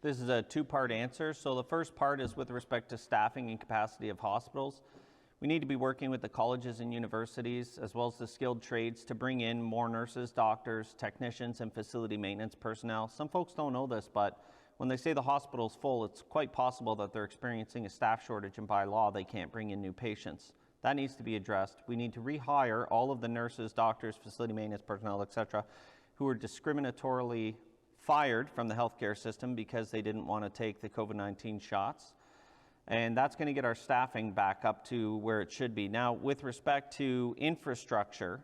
This is a two-part answer. So the first part is with respect to staffing and capacity of hospitals. We need to be working with the colleges and universities, as well as the skilled trades, to bring in more nurses, doctors, technicians, and facility maintenance personnel. Some folks don't know this, but when they say the hospital's full, it's quite possible that they're experiencing a staff shortage and by law they can't bring in new patients. That needs to be addressed. We need to rehire all of the nurses, doctors, facility maintenance personnel, etc., who are discriminatorily fired from the healthcare system because they didn't want to take the COVID-19 shots. And that's going to get our staffing back up to where it should be. Now, with respect to infrastructure,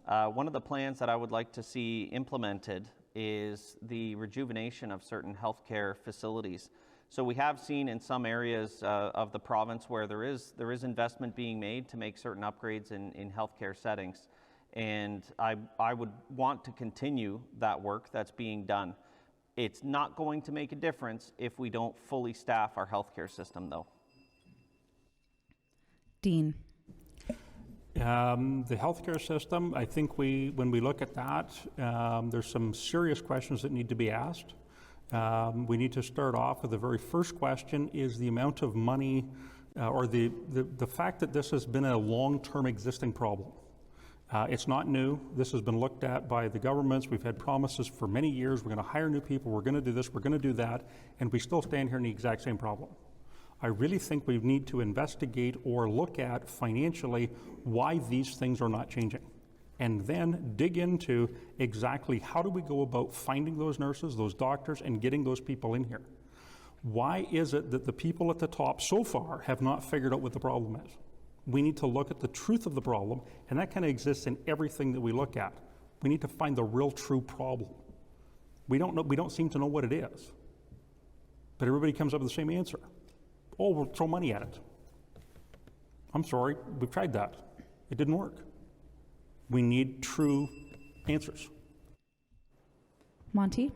one of the plans that I would like to see implemented is the rejuvenation of certain healthcare facilities. So we have seen in some areas of the province where there is investment being made to make certain upgrades in healthcare settings. And I would want to continue that work that's being done. It's not going to make a difference if we don't fully staff our healthcare system, though. Dean. The healthcare system, I think when we look at that, there's some serious questions that need to be asked. We need to start off with the very first question is the amount of money or the fact that this has been a long-term existing problem. It's not new. This has been looked at by the governments. We've had promises for many years. We're going to hire new people. We're going to do this. We're going to do that. And we still stand here in the exact same problem. I really think we need to investigate or look at financially why these things are not changing. And then dig into exactly how do we go about finding those nurses, those doctors, and getting those people in here. Why is it that the people at the top so far have not figured out what the problem is? We need to look at the truth of the problem, and that kind of exists in everything that we look at. We need to find the real true problem. We don't seem to know what it is. But everybody comes up with the same answer. Oh, we'll throw money at it. I'm sorry, we've tried that. It didn't work. We need true answers. Monty?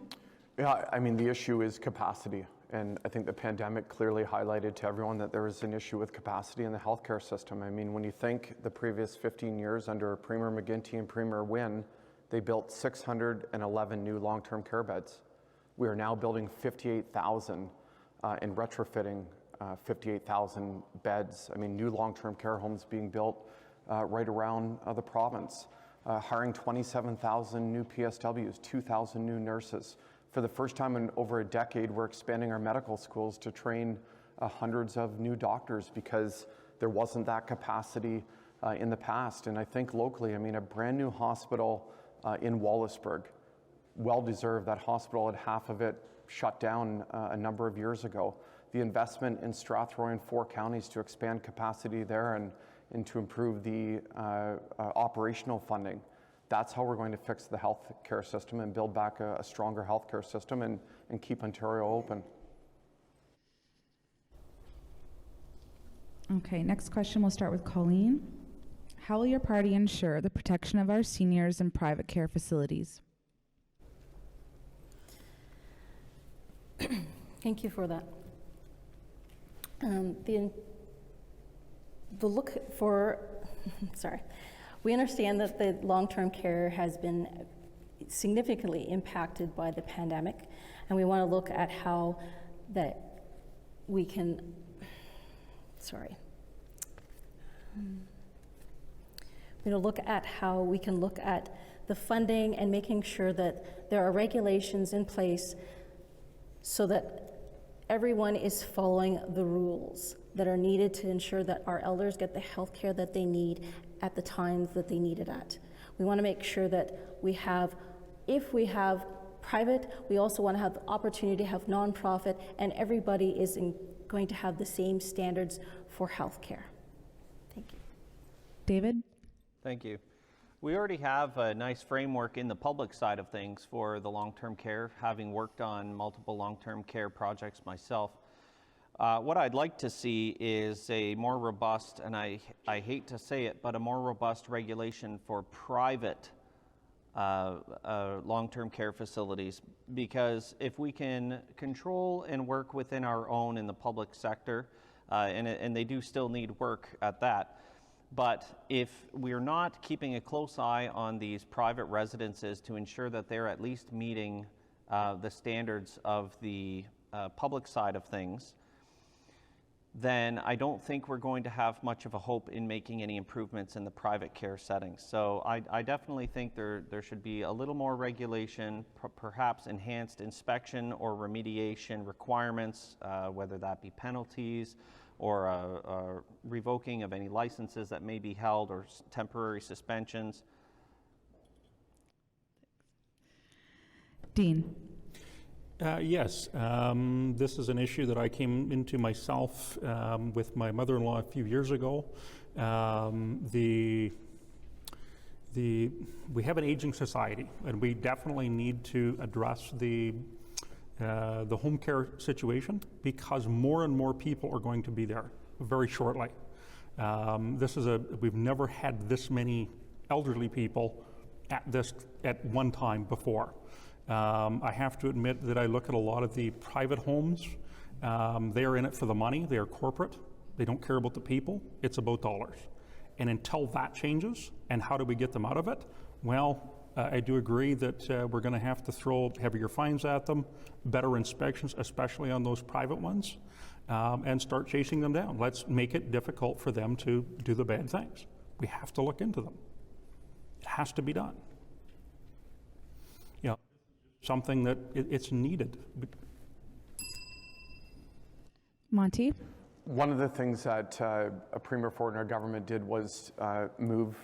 Yeah, I mean, the issue is capacity. And I think the pandemic clearly highlighted to everyone that there is an issue with capacity in the healthcare system. I mean, when you think the previous 15 years under Premier McGuinty and Premier Wynne, they built 611 new long-term care beds. We are now building 58,000 and retrofitting 58,000 beds. I mean, new long-term care homes being built right around the province. Hiring 27,000 new PSWs, 2,000 new nurses. For the first time in over a decade, we're expanding our medical schools to train hundreds of new doctors because there wasn't that capacity in the past. And I think locally, I mean, a brand new hospital in Wallaceburg, well-deserved. That hospital had half of it shut down a number of years ago. The investment in Strathroy and 4 counties to expand capacity there and to improve the operational funding. That's how we're going to fix the health care system and build back a stronger health care system and keep Ontario open. Okay, next question, we'll start with Colleen. How will your party ensure the protection of our seniors in private care facilities? Thank you for that. The look for, sorry. We understand that the long-term care has been significantly impacted by the pandemic, and we want to look at how that we can, we're going to look at how we can look at the funding and making sure that there are regulations in place so that everyone is following the rules that are needed to ensure that our elders get the health care that they need at the times that they need it at. We want to make sure that we have, if we have private, we also want to have the opportunity to have nonprofit, and everybody is going to have the same standards for health care. Thank you. David? Thank you. We already have a nice framework in the public side of things for the long-term care, having worked on multiple long-term care projects myself. What I'd like to see is a more robust, and I hate to say it, but a more robust regulation for private long-term care facilities, because if we can control and work within our own in the public sector, and they do still need work at that, but if we're not keeping a close eye on these private residences to ensure that they're at least meeting the standards of the public side of things, then I don't think we're going to have much of a hope in making any improvements in the private care settings. So I definitely think there should be a little more regulation, perhaps enhanced inspection or remediation requirements, whether that be penalties or revoking of any licenses that may be held or temporary suspensions. Dean. Yes, this is an issue that I came into myself with my mother-in-law a few years ago. We have an aging society, and we definitely need to address the home care situation, because more and more people are going to be there very shortly. We've never had this many elderly people at one time before. I have to admit that I look at a lot of the private homes. They are in it for the money. They are corporate. They don't care about the people. It's about dollars. And until that changes, and how do we get them out of it? Well, I do agree that we're going to have to throw heavier fines at them, better inspections, especially on those private ones, and start chasing them down. Let's make it difficult for them to do the bad things. We have to look into them. It has to be done. Something that it's needed. Monty. One of the things that a Premier Ford and our government did was move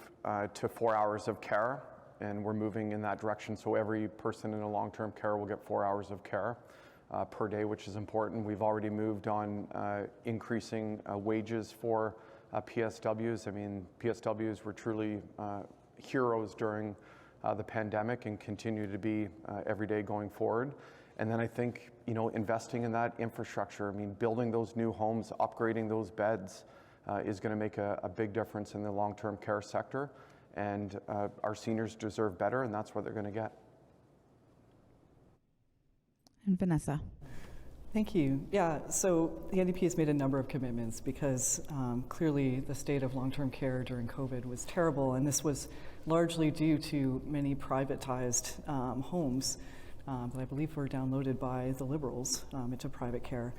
to 4 hours of care, and we're moving in that direction. So every person in a long-term care will get 4 hours of care per day, which is important. We've already moved on increasing wages for PSWs. I mean, PSWs were truly heroes during the pandemic and continue to be every day going forward. And then I think, investing in that infrastructure, I mean, building those new homes, upgrading those beds is going to make a big difference in the long-term care sector. And our seniors deserve better, and that's what they're going to get. And Vanessa. Thank you. Yeah, so the NDP has made a number of commitments because clearly the state of long-term care during COVID was terrible, and this was largely due to many privatized homes that I believe were downloaded by the Liberals into private care.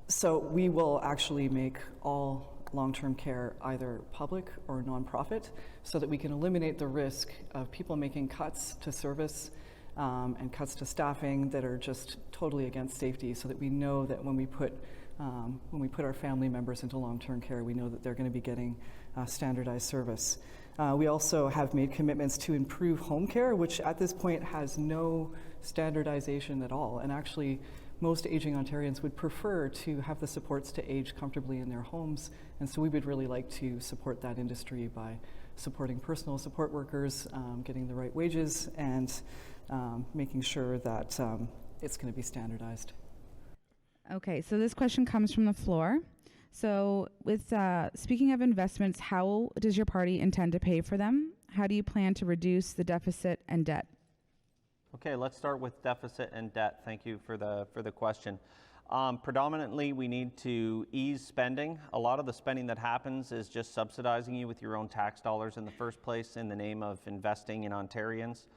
So we will actually make all long-term care either public or nonprofit so that we can eliminate the risk of people making cuts to service and cuts to staffing that are just totally against safety, so that we know that when we put our family members into long-term care, we know that they're going to be getting standardized service. We also have made commitments to improve home care, which at this point has no standardization at all. And actually, most aging Ontarians would prefer to have the supports to age comfortably in their homes. And so we would really like to support that industry by supporting personal support workers, getting the right wages, and making sure that it's going to be standardized. Okay, so this question comes from the floor. So with speaking of investments, how does your party intend to pay for them? How do you plan to reduce the deficit and debt? Okay, let's start with deficit and debt. Thank you for the question. Predominantly, we need to ease spending. A lot of the spending that happens is just subsidizing you with your own tax dollars in the first place in the name of investing in Ontarians.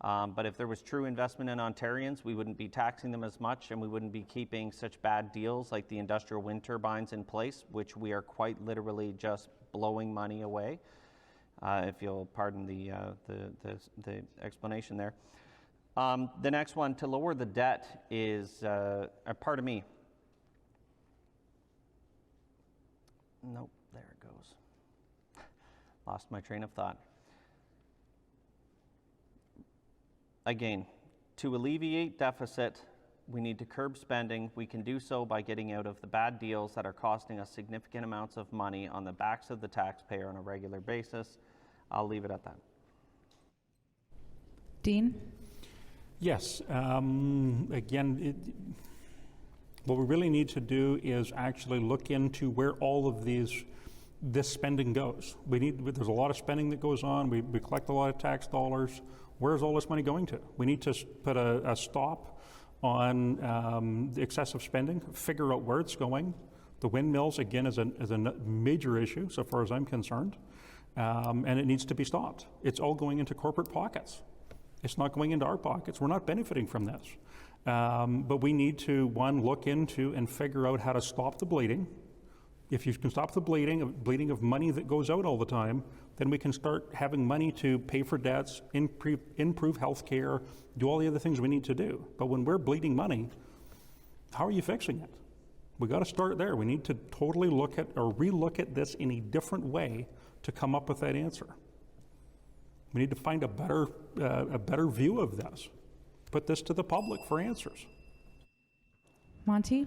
But if there was true investment in Ontarians, we wouldn't be taxing them as much, and we wouldn't be keeping such bad deals like the industrial wind turbines in place, which we are quite literally just blowing money away, if you'll pardon the explanation there. The next one, to lower the debt, is, pardon me. Nope, there it goes. Lost my train of thought. Again, to alleviate deficit, we need to curb spending. We can do so by getting out of the bad deals that are costing us significant amounts of money on the backs of the taxpayer on a regular basis. I'll leave it at that. Dean? Yes. Again, what we really need to do is actually look into where all of this spending goes. There's a lot of spending that goes on. We collect a lot of tax dollars. Where's all this money going to? We need to put a stop on the excessive spending, figure out where it's going. The windmills, again, is a major issue, so far as I'm concerned, and it needs to be stopped. It's all going into corporate pockets. It's not going into our pockets. We're not benefiting from this. But we need to, one, look into and figure out how to stop the bleeding. If you can stop the bleeding of money that goes out all the time, then we can start having money to pay for debts, improve health care, do all the other things we need to do. But when we're bleeding money, how are you fixing it? We got to start there. We need to totally look at or relook at this in a different way to come up with that answer. We need to find a better view of this. Put this to the public for answers. Monty?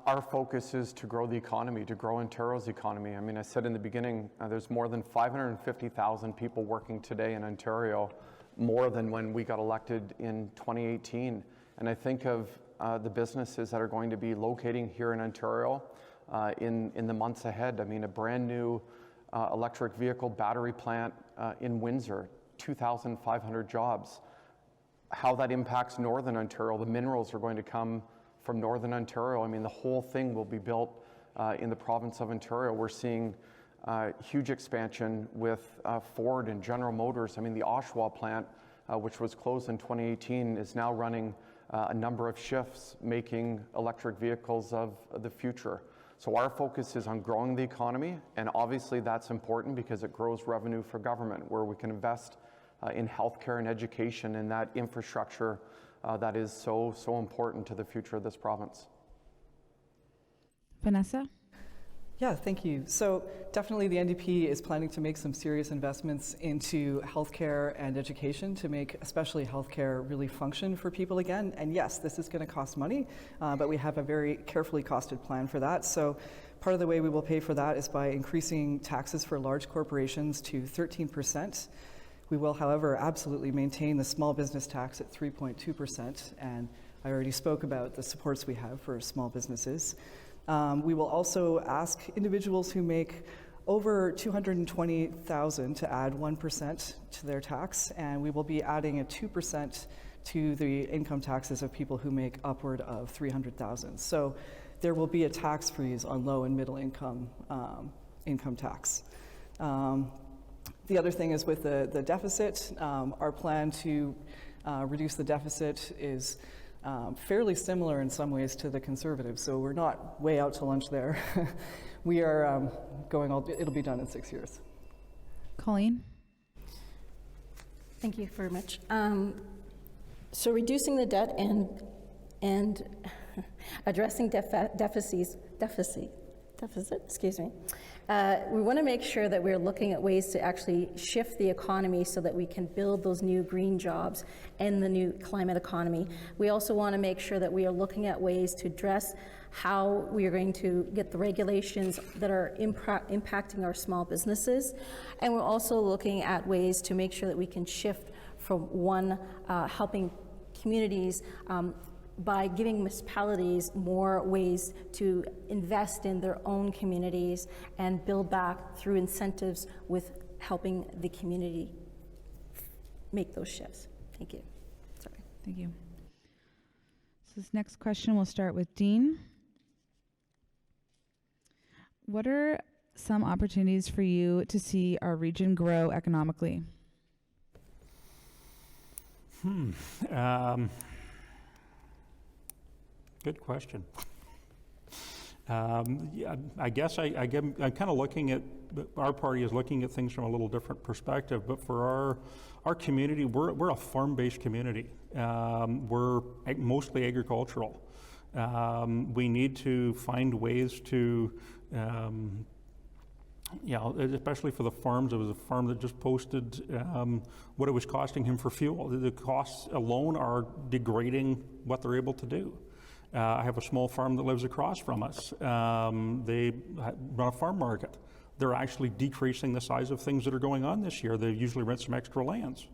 Our focus is to grow the economy, to grow Ontario's economy. I mean, I said in the beginning, there's more than 550,000 people working today in Ontario, more than when we got elected in 2018. And I think of the businesses that are going to be locating here in Ontario in the months ahead. I mean, a brand new electric vehicle battery plant in Windsor, 2,500 jobs. How that impacts Northern Ontario, the minerals are going to come from Northern Ontario. I mean, the whole thing will be built in the province of Ontario. We're seeing huge expansion with Ford and General Motors. I mean, the Oshawa plant, which was closed in 2018, is now running a number of shifts, making electric vehicles of the future. So our focus is on growing the economy, and obviously that's important because it grows revenue for government, where we can invest in healthcare and education and that infrastructure that is so important to the future of this province. Vanessa? Yeah, thank you. So definitely the NDP is planning to make some serious investments into healthcare and education to make especially healthcare really function for people again. And yes, this is going to cost money, but we have a very carefully costed plan for that. So part of the way we will pay for that is by increasing taxes for large corporations to 13%. We will, however, absolutely maintain the small business tax at 3.2%, and I already spoke about the supports we have for small businesses. We will also ask individuals who make over $220,000 to add 1% to their tax, and we will be adding a 2% to the income taxes of people who make upward of $300,000. So there will be a tax freeze on low and middle income tax. The other thing is with the deficit, our plan to reduce the deficit is fairly similar in some ways to the Conservatives, so we're not way out to lunch there. We are it'll be done in 6 years. Colleen? Thank you very much. So reducing the debt and addressing deficit, excuse me. We want to make sure that we're looking at ways to actually shift the economy so that we can build those new green jobs and the new climate economy. We also want to make sure that we are looking at ways to address how we are going to get the regulations that are impacting our small businesses. And we're also looking at ways to make sure that we can shift from helping communities by giving municipalities more ways to invest in their own communities and build back through incentives with helping the community make those shifts. Thank you. Sorry. Thank you. So this next question will start with Dean. What are some opportunities for you to see our region grow economically? Good question. Yeah, I guess I'm kind of looking at, our party is looking at things from a little different perspective, but for our community, we're a farm-based community. We're mostly agricultural. We need to find ways to, especially for the farms. There was a farm that just posted what it was costing him for fuel. The costs alone are degrading what they're able to do. I have a small farm that lives across from us. They run a farm market. They're actually decreasing the size of things that are going on this year. They usually rent some extra lands.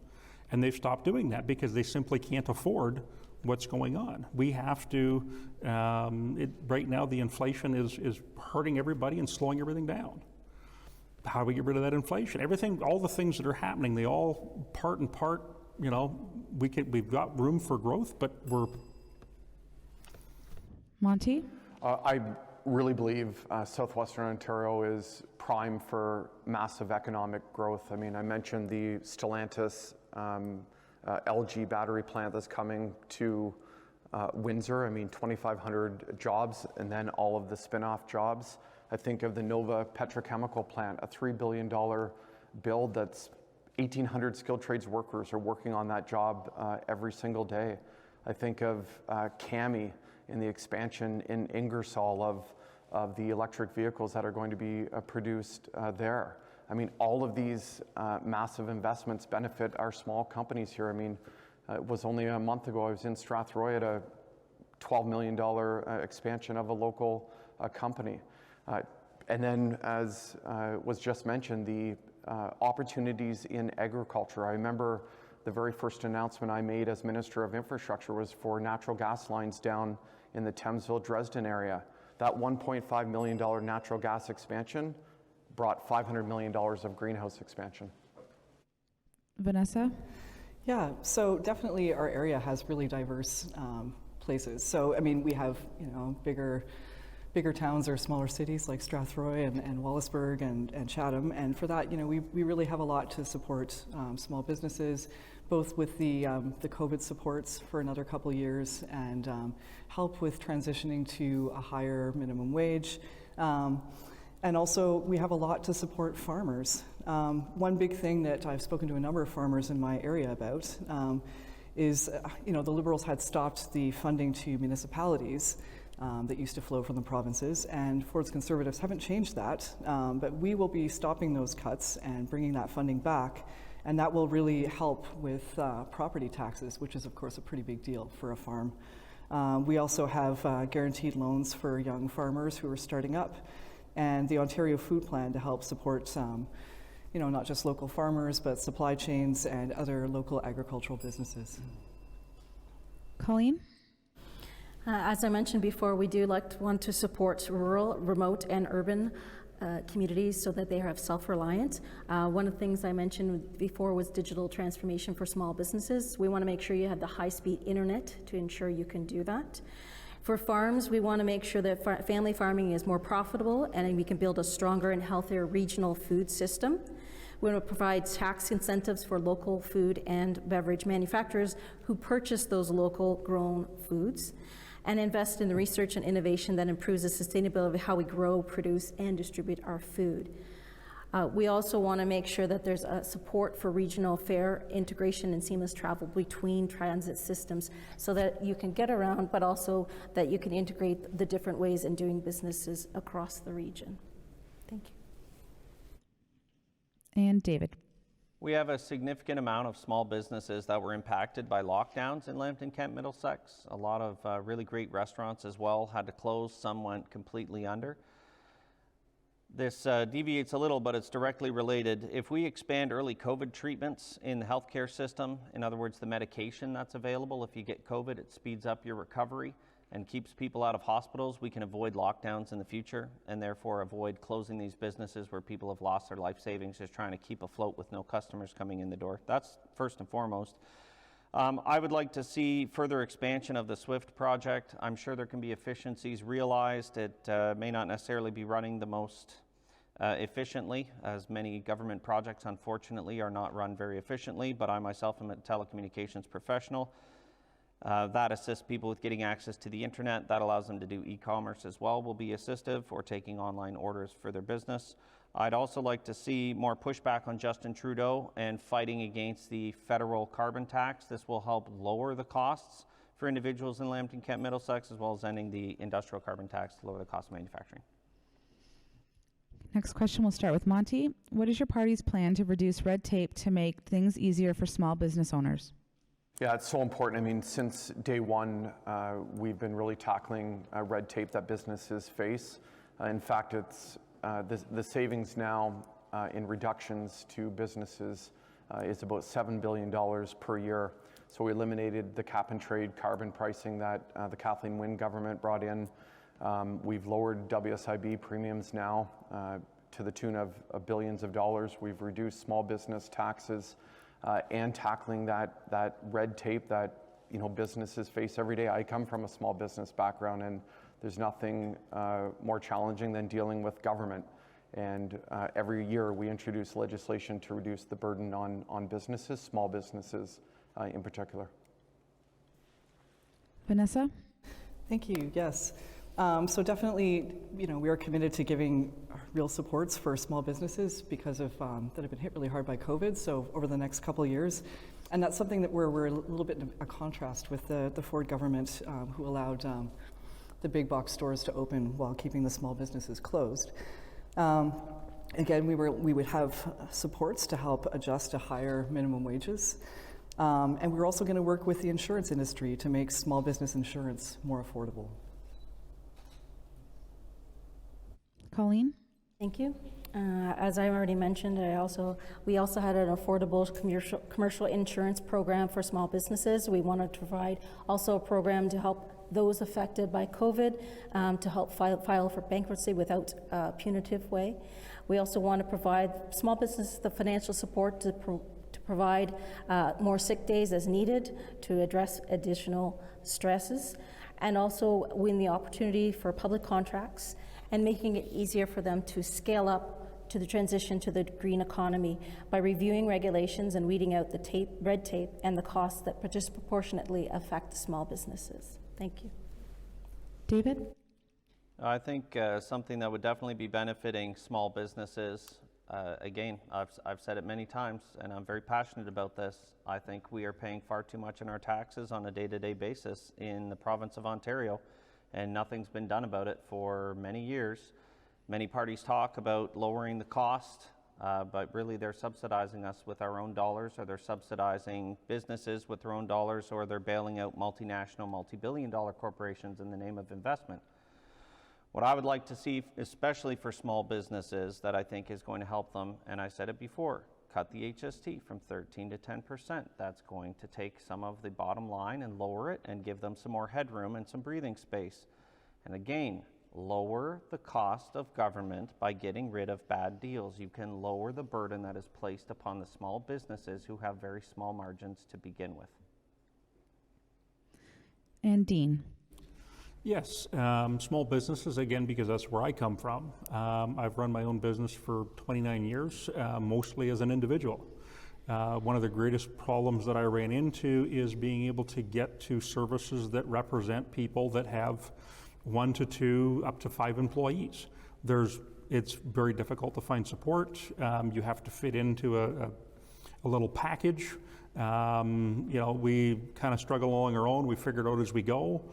And they've stopped doing that because they simply can't afford what's going on. We have to, right now the inflation is hurting everybody and slowing everything down. How do we get rid of that inflation? Everything, all the things that are happening, they all part and part, we've got room for growth, but we're... Monty? I really believe southwestern Ontario is prime for massive economic growth. I mean, I mentioned the Stellantis LG battery plant that's coming to Windsor, I mean, 2,500 jobs, and then all of the spin-off jobs. I think of the Nova petrochemical plant, a $3 billion build that's 1,800 skilled trades workers are working on that job every single day. I think of CAMI in the expansion in Ingersoll of the electric vehicles that are going to be produced there. I mean, all of these massive investments benefit our small companies here. I mean, it was only a month ago I was in Strathroy at a $12 million expansion of a local company. And then, as was just mentioned, the opportunities in agriculture. I remember the very first announcement I made as Minister of Infrastructure was for natural gas lines down in the Thamesville-Dresden area. That $1.5 million natural gas expansion brought $500 million of greenhouse expansion. Vanessa? Yeah, so definitely our area has really diverse places. So, I mean, we have, you know, bigger towns or smaller cities like Strathroy and Wallaceburg and Chatham. And for that, you know, we really have a lot to support small businesses, both with the COVID supports for another couple of years and help with transitioning to a higher minimum wage. And also, we have a lot to support farmers. One big thing that I've spoken to a number of farmers in my area about is, you know, the Liberals had stopped the funding to municipalities that used to flow from the provinces, and Ford's Conservatives haven't changed that, but we will be stopping those cuts and bringing that funding back, and that will really help with property taxes, which is of course a pretty big deal for a farm. We also have guaranteed loans for young farmers who are starting up, and the Ontario Food Plan to help support you know, not just local farmers, but supply chains and other local agricultural businesses. Colleen? As I mentioned before, we do want to support rural, remote, and urban communities so that they have self-reliance. One of the things I mentioned before was digital transformation for small businesses. We want to make sure you have the high-speed internet to ensure you can do that. For farms, we want to make sure that family farming is more profitable and we can build a stronger and healthier regional food system. We want to provide tax incentives for local food and beverage manufacturers who purchase those local grown foods, and invest in the research and innovation that improves the sustainability of how we grow, produce, and distribute our food. We also want to make sure that there's a support for regional fare integration and seamless travel between transit systems so that you can get around, but also that you can integrate the different ways in doing businesses across the region. Thank you. And David. We have a significant amount of small businesses that were impacted by lockdowns in Lambton, Kent, Middlesex. A lot of really great restaurants as well had to close. Some went completely under. This deviates a little, but it's directly related. If we expand early COVID treatments in the healthcare system, in other words, the medication that's available, if you get COVID, it speeds up your recovery and keeps people out of hospitals. We can avoid lockdowns in the future and therefore avoid closing these businesses where people have lost their life savings just trying to keep afloat with no customers coming in the door. That's first and foremost. I would like to see further expansion of the SWIFT project. I'm sure there can be efficiencies realized. It may not necessarily be running the most efficiently, as many government projects unfortunately are not run very efficiently, but I myself am a telecommunications professional. That assists people with getting access to the internet. That allows them to do e-commerce as well, will be assistive, or taking online orders for their business. I'd also like to see more pushback on Justin Trudeau and fighting against the federal carbon tax. This will help lower the costs for individuals in Lambton, Kent, Middlesex, as well as ending the industrial carbon tax to lower the cost of manufacturing. Next question, we'll start with Monty. What is your party's plan to reduce red tape to make things easier for small business owners? Yeah, it's so important. I mean, since day one, we've been really tackling red tape that businesses face. In fact, it's the savings now in reductions to businesses is about $7 billion per year. So we eliminated the cap and trade carbon pricing that the Kathleen Wynne government brought in. We've lowered WSIB premiums now to the tune of billions of dollars. We've reduced small business taxes and tackling that red tape that businesses face every day. I come from a small business background, and there's nothing more challenging than dealing with government. And every year we introduce legislation to reduce the burden on businesses, small businesses in particular. Vanessa? Thank you. Yes. So definitely, we are committed to giving real supports for small businesses because of that have been hit really hard by COVID. So over the next couple of years, and that's something that we're a little bit in a contrast with the Ford government, who allowed the big box stores to open while keeping the small businesses closed. Again, we would have supports to help adjust to higher minimum wages. And we're also going to work with the insurance industry to make small business insurance more affordable. Colleen? Thank you. As I already mentioned, we also had an affordable commercial insurance program for small businesses. We wanted to provide also a program to help those affected by COVID, to help file for bankruptcy without a punitive way. We also want to provide small businesses the financial support to provide more sick days as needed to address additional stresses, and also win the opportunity for public contracts and making it easier for them to scale up to the transition to the green economy by reviewing regulations and weeding out the red tape and the costs that disproportionately affect the small businesses. Thank you. David? I think something that would definitely be benefiting small businesses, again, I've said it many times, and I'm very passionate about this. I think we are paying far too much in our taxes on a day-to-day basis in the province of Ontario, and nothing's been done about it for many years. Many parties talk about lowering the cost, but really they're subsidizing us with our own dollars, or they're subsidizing businesses with their own dollars, or they're bailing out multinational, multi-billion-dollar corporations in the name of investment. What I would like to see, especially for small businesses, that I think is going to help them, and I said it before, cut the HST from 13 to 10%. That's going to take some of the bottom line and lower it and give them some more headroom and some breathing space. And again, lower the cost of government by getting rid of bad deals. You can lower the burden that is placed upon the small businesses who have very small margins to begin with. And Dean? Yes, small businesses, again, because that's where I come from. I've run my own business for 29 years, mostly as an individual. One of the greatest problems that I ran into is being able to get to services that represent people that have 1 to 2, up to 5 employees. It's very difficult to find support. You have to fit into a little package. We kind of struggle along our own. We figure it out as we go.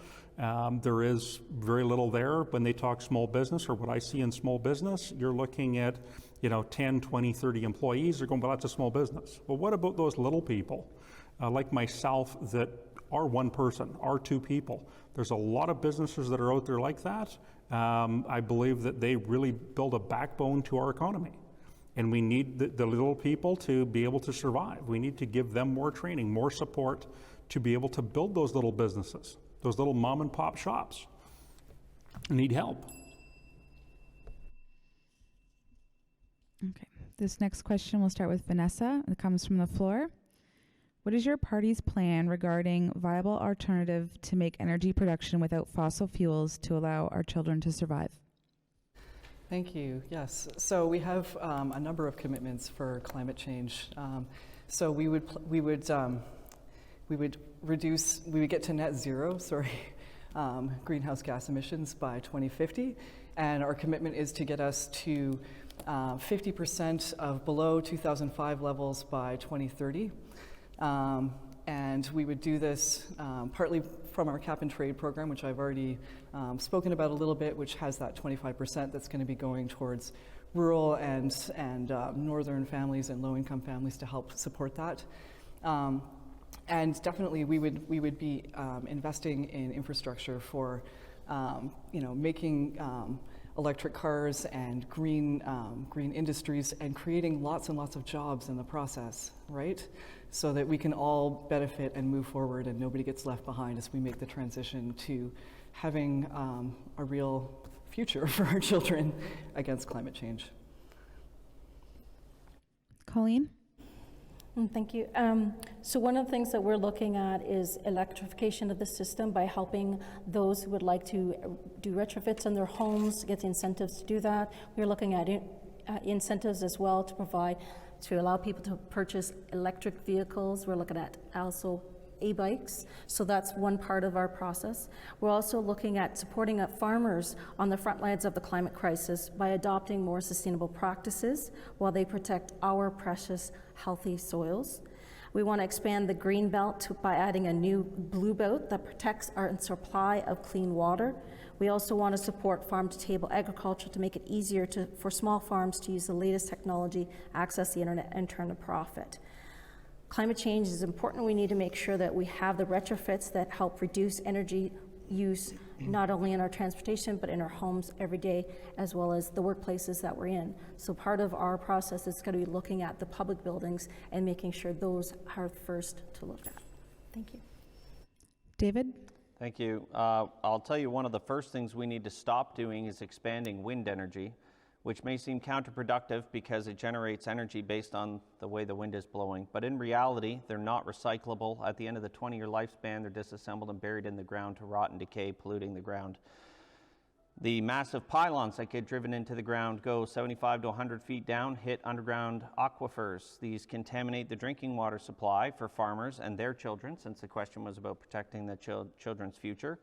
There is very little there when they talk small business, or what I see in small business. You're looking at 10, 20, 30 employees. They're going, well, that's a small business. Well, what about those little people like myself that are one person, are 2 people? There's a lot of businesses that are out there like that. I believe that they really build a backbone to our economy. And we need the little people to be able to survive. We need to give them more training, more support to be able to build those little businesses. Those little mom and pop shops need help. Okay. This next question will start with Vanessa. It comes from the floor. What is your party's plan regarding viable alternative to make energy production without fossil fuels to allow our children to survive? Thank you. Yes. So we have a number of commitments for climate change. So we would get to net zero, greenhouse gas emissions by 2050, and our commitment is to get us to 50% of below 2005 levels by 2030. And we would do this partly from our cap and trade program, which I've already spoken about a little bit, which has that 25% that's going to be going towards rural and northern families and low-income families to help support that. And definitely, we would be investing in infrastructure for, making electric cars and green industries, and creating lots and lots of jobs in the process, right? So that we can all benefit and move forward, and nobody gets left behind as we make the transition to having a real future for our children against climate change. Colleen? Thank you. So one of the things that we're looking at is electrification of the system by helping those who would like to do retrofits in their homes, get the incentives to do that. We're looking at incentives as well to allow people to purchase electric vehicles. We're looking at also e-bikes, so that's one part of our process. We're also looking at supporting farmers on the front lines of the climate crisis by adopting more sustainable practices while they protect our precious, healthy soils. We want to expand the green belt by adding a new blue belt that protects our supply of clean water. We also want to support farm-to-table agriculture to make it easier for small farms to use the latest technology, access the internet, and turn a profit. Climate change is important. We need to make sure that we have the retrofits that help reduce energy use, not only in our transportation, but in our homes every day, as well as the workplaces that we're in. So part of our process is going to be looking at the public buildings and making sure those are first to look at. Thank you. David? Thank you. I'll tell you, one of the first things we need to stop doing is expanding wind energy, which may seem counterproductive because it generates energy based on the way the wind is blowing. But in reality, they're not recyclable. At the end of the 20-year lifespan, they're disassembled and buried in the ground to rot and decay, polluting the ground. The massive pylons that get driven into the ground go 75 to 100 feet down, hit underground aquifers. These contaminate the drinking water supply for farmers and their children, since the question was about protecting the children's future.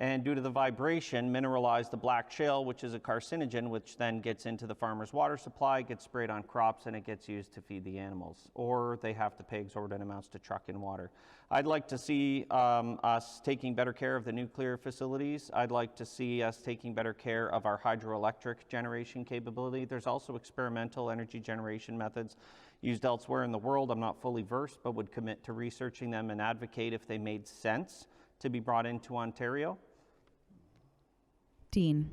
And due to the vibration, mineralize the black shale, which is a carcinogen, which then gets into the farmer's water supply, gets sprayed on crops, and it gets used to feed the animals. Or they have to pay exorbitant amounts to truck in water. I'd like to see us taking better care of the nuclear facilities. I'd like to see us taking better care of our hydroelectric generation capability. There's also experimental energy generation methods used elsewhere in the world. I'm not fully versed, but would commit to researching them and advocate if they made sense to be brought into Ontario. Dean?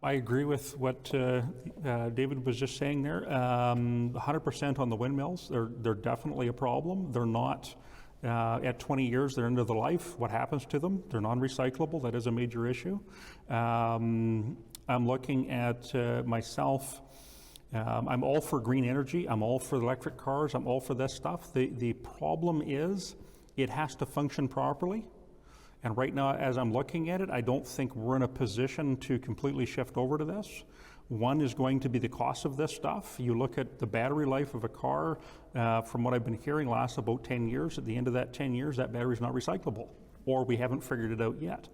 I agree with what David was just saying there. 100% on the windmills. They're definitely a problem. They're not, at 20 years, they're into the life. What happens to them? They're non-recyclable. That is a major issue. I'm looking at myself. I'm all for green energy. I'm all for electric cars. I'm all for this stuff. The problem is it has to function properly. And right now, as I'm looking at it, I don't think we're in a position to completely shift over to this. One is going to be the cost of this stuff. You look at the battery life of a car, from what I've been hearing, lasts about 10 years. At the end of that 10 years, that battery is not recyclable, or we haven't figured it out yet.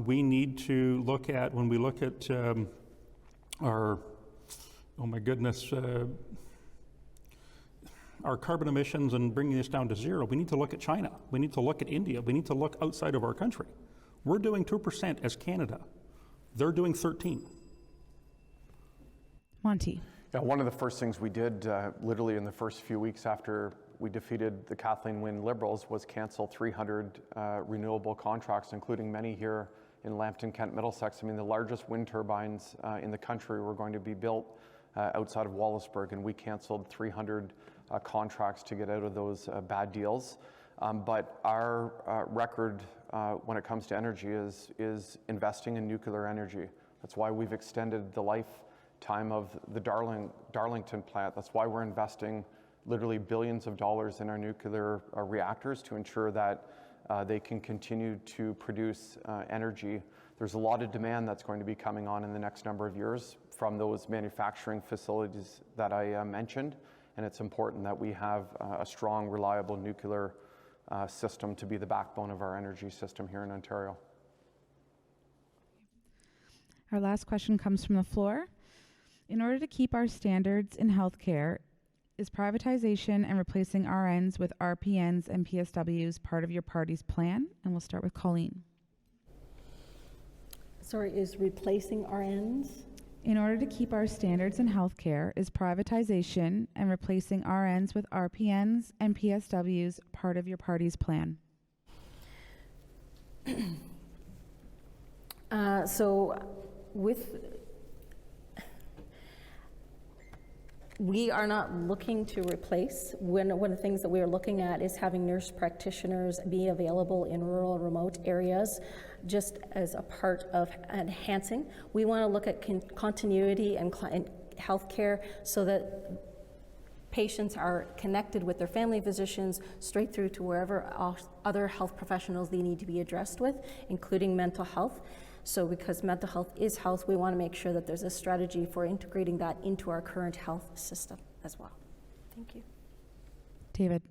We need to look at, when we look at our, oh my goodness, our carbon emissions and bringing this down to zero, we need to look at China. We need to look at India. We need to look outside of our country. We're doing 2% as Canada. They're doing 13%. Monty? Yeah, one of the first things we did literally in the first few weeks after we defeated the Kathleen Wynne Liberals was cancel 300 renewable contracts, including many here in Lambton, Kent, Middlesex. I mean, the largest wind turbines in the country were going to be built outside of Wallaceburg, and we canceled 300 contracts to get out of those bad deals. But our record when it comes to energy is investing in nuclear energy. That's why we've extended the lifetime of the Darlington plant. That's why we're investing literally billions of dollars in our nuclear reactors to ensure that they can continue to produce energy. There's a lot of demand that's going to be coming on in the next number of years from those manufacturing facilities that I mentioned. And it's important that we have a strong, reliable nuclear system to be the backbone of our energy system here in Ontario. Our last question comes from the floor. In order to keep our standards in healthcare, is privatization and replacing RNs with RPNs and PSWs part of your party's plan? And we'll start with Colleen. Sorry, is replacing RNs? In order to keep our standards in healthcare, is privatization and replacing RNs with RPNs and PSWs part of your party's plan? We are not looking to replace. One of the things that we are looking at is having nurse practitioners be available in rural, remote areas, just as a part of enhancing. We want to look at continuity and healthcare so that patients are connected with their family physicians straight through to wherever other health professionals they need to be addressed with, including mental health. So because mental health is health, we want to make sure that there's a strategy for integrating that into our current health system as well. Thank you. David.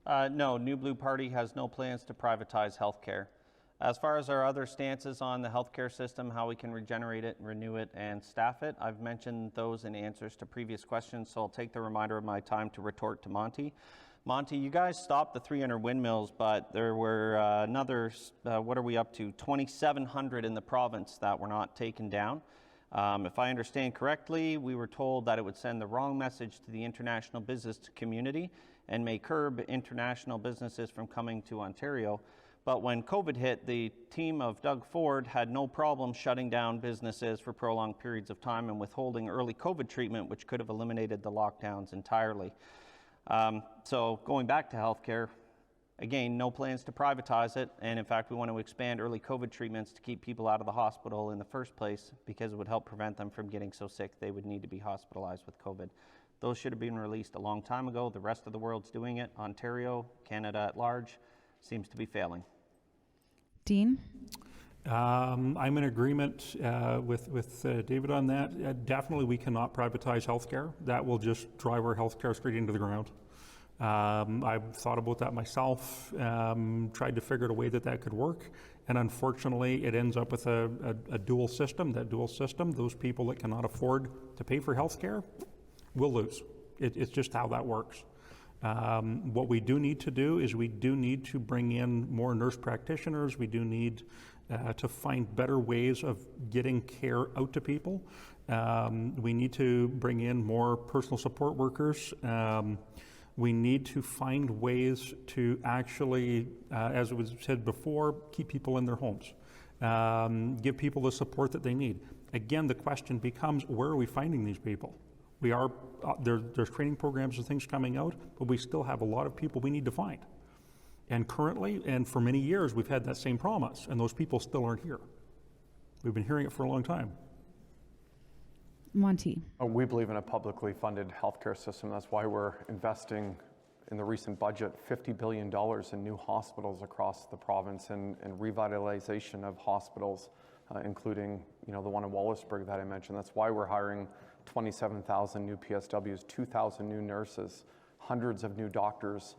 No, New Blue Party has no plans to privatize healthcare. As far as our other stances on the healthcare system, how we can regenerate it, renew it, and staff it, I've mentioned those in answers to previous questions, so I'll take the remainder of my time to retort to Monty. Monty, you guys stopped the 300 windmills, but there were another, what are we up to, 2,700 in the province that were not taken down. If I understand correctly, we were told that it would send the wrong message to the international business community and may curb international businesses from coming to Ontario. But when COVID hit, the team of Doug Ford had no problem shutting down businesses for prolonged periods of time and withholding early COVID treatment, which could have eliminated the lockdowns entirely. So going back to healthcare, again, no plans to privatize it. And in fact, we want to expand early COVID treatments to keep people out of the hospital in the first place because it would help prevent them from getting so sick they would need to be hospitalized with COVID. Those should have been released a long time ago. The rest of the world's doing it. Ontario, Canada at large, seems to be failing. Dean? I'm in agreement with David on that. Definitely we cannot privatize healthcare. That will just drive our healthcare straight into the ground. I've thought about that myself, tried to figure out a way that could work, and unfortunately it ends up with a dual system. That dual system, those people that cannot afford to pay for healthcare will lose. It's just how that works. What we do need to do is we do need to bring in more nurse practitioners. We do need to find better ways of getting care out to people. We need to bring in more personal support workers. We need to find ways to actually, as it was said before, keep people in their homes, give people the support that they need. Again, the question becomes, where are we finding these people? We are, there's training programs and things coming out, but we still have a lot of people we need to find. And currently, and for many years, we've had that same promise, and those people still aren't here. We've been hearing it for a long time. Monty? We believe in a publicly funded healthcare system. That's why we're investing in the recent budget $50 billion in new hospitals across the province and revitalization of hospitals, including the one in Wallaceburg that I mentioned. That's why we're hiring 27,000 new PSWs, 2,000 new nurses, hundreds of new doctors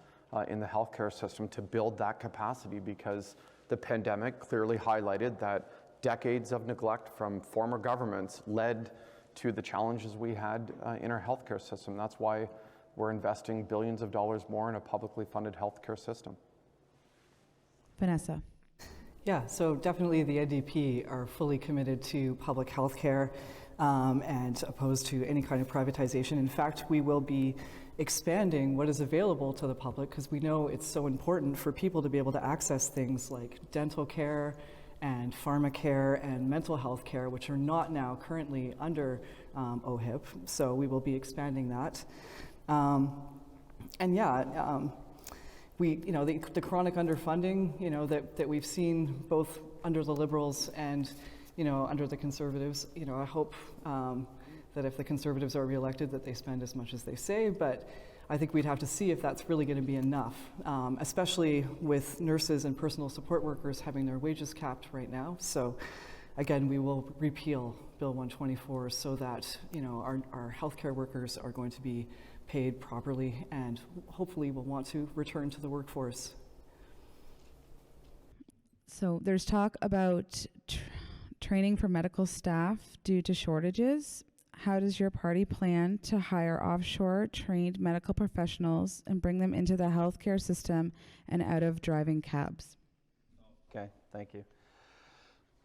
in the healthcare system to build that capacity, because the pandemic clearly highlighted that decades of neglect from former governments led to the challenges we had in our healthcare system. That's why we're investing billions of dollars more in a publicly funded healthcare system. Vanessa? Yeah, so definitely the NDP are fully committed to public health care and opposed to any kind of privatization. In fact, we will be expanding what is available to the public because we know it's so important for people to be able to access things like dental care and pharmacare and mental health care, which are not now currently under OHIP. So we will be expanding that. The chronic underfunding, that we've seen both under the Liberals and, under the Conservatives. I hope that if the Conservatives are reelected that they spend as much as they say, but I think we'd have to see if that's really going to be enough, especially with nurses and personal support workers having their wages capped right now. So again, we will repeal Bill 124 so that, our healthcare workers are going to be paid properly and hopefully will want to return to the workforce. So there's talk about training for medical staff due to shortages. How does your party plan to hire offshore trained medical professionals and bring them into the healthcare system and out of driving cabs? Okay, thank you.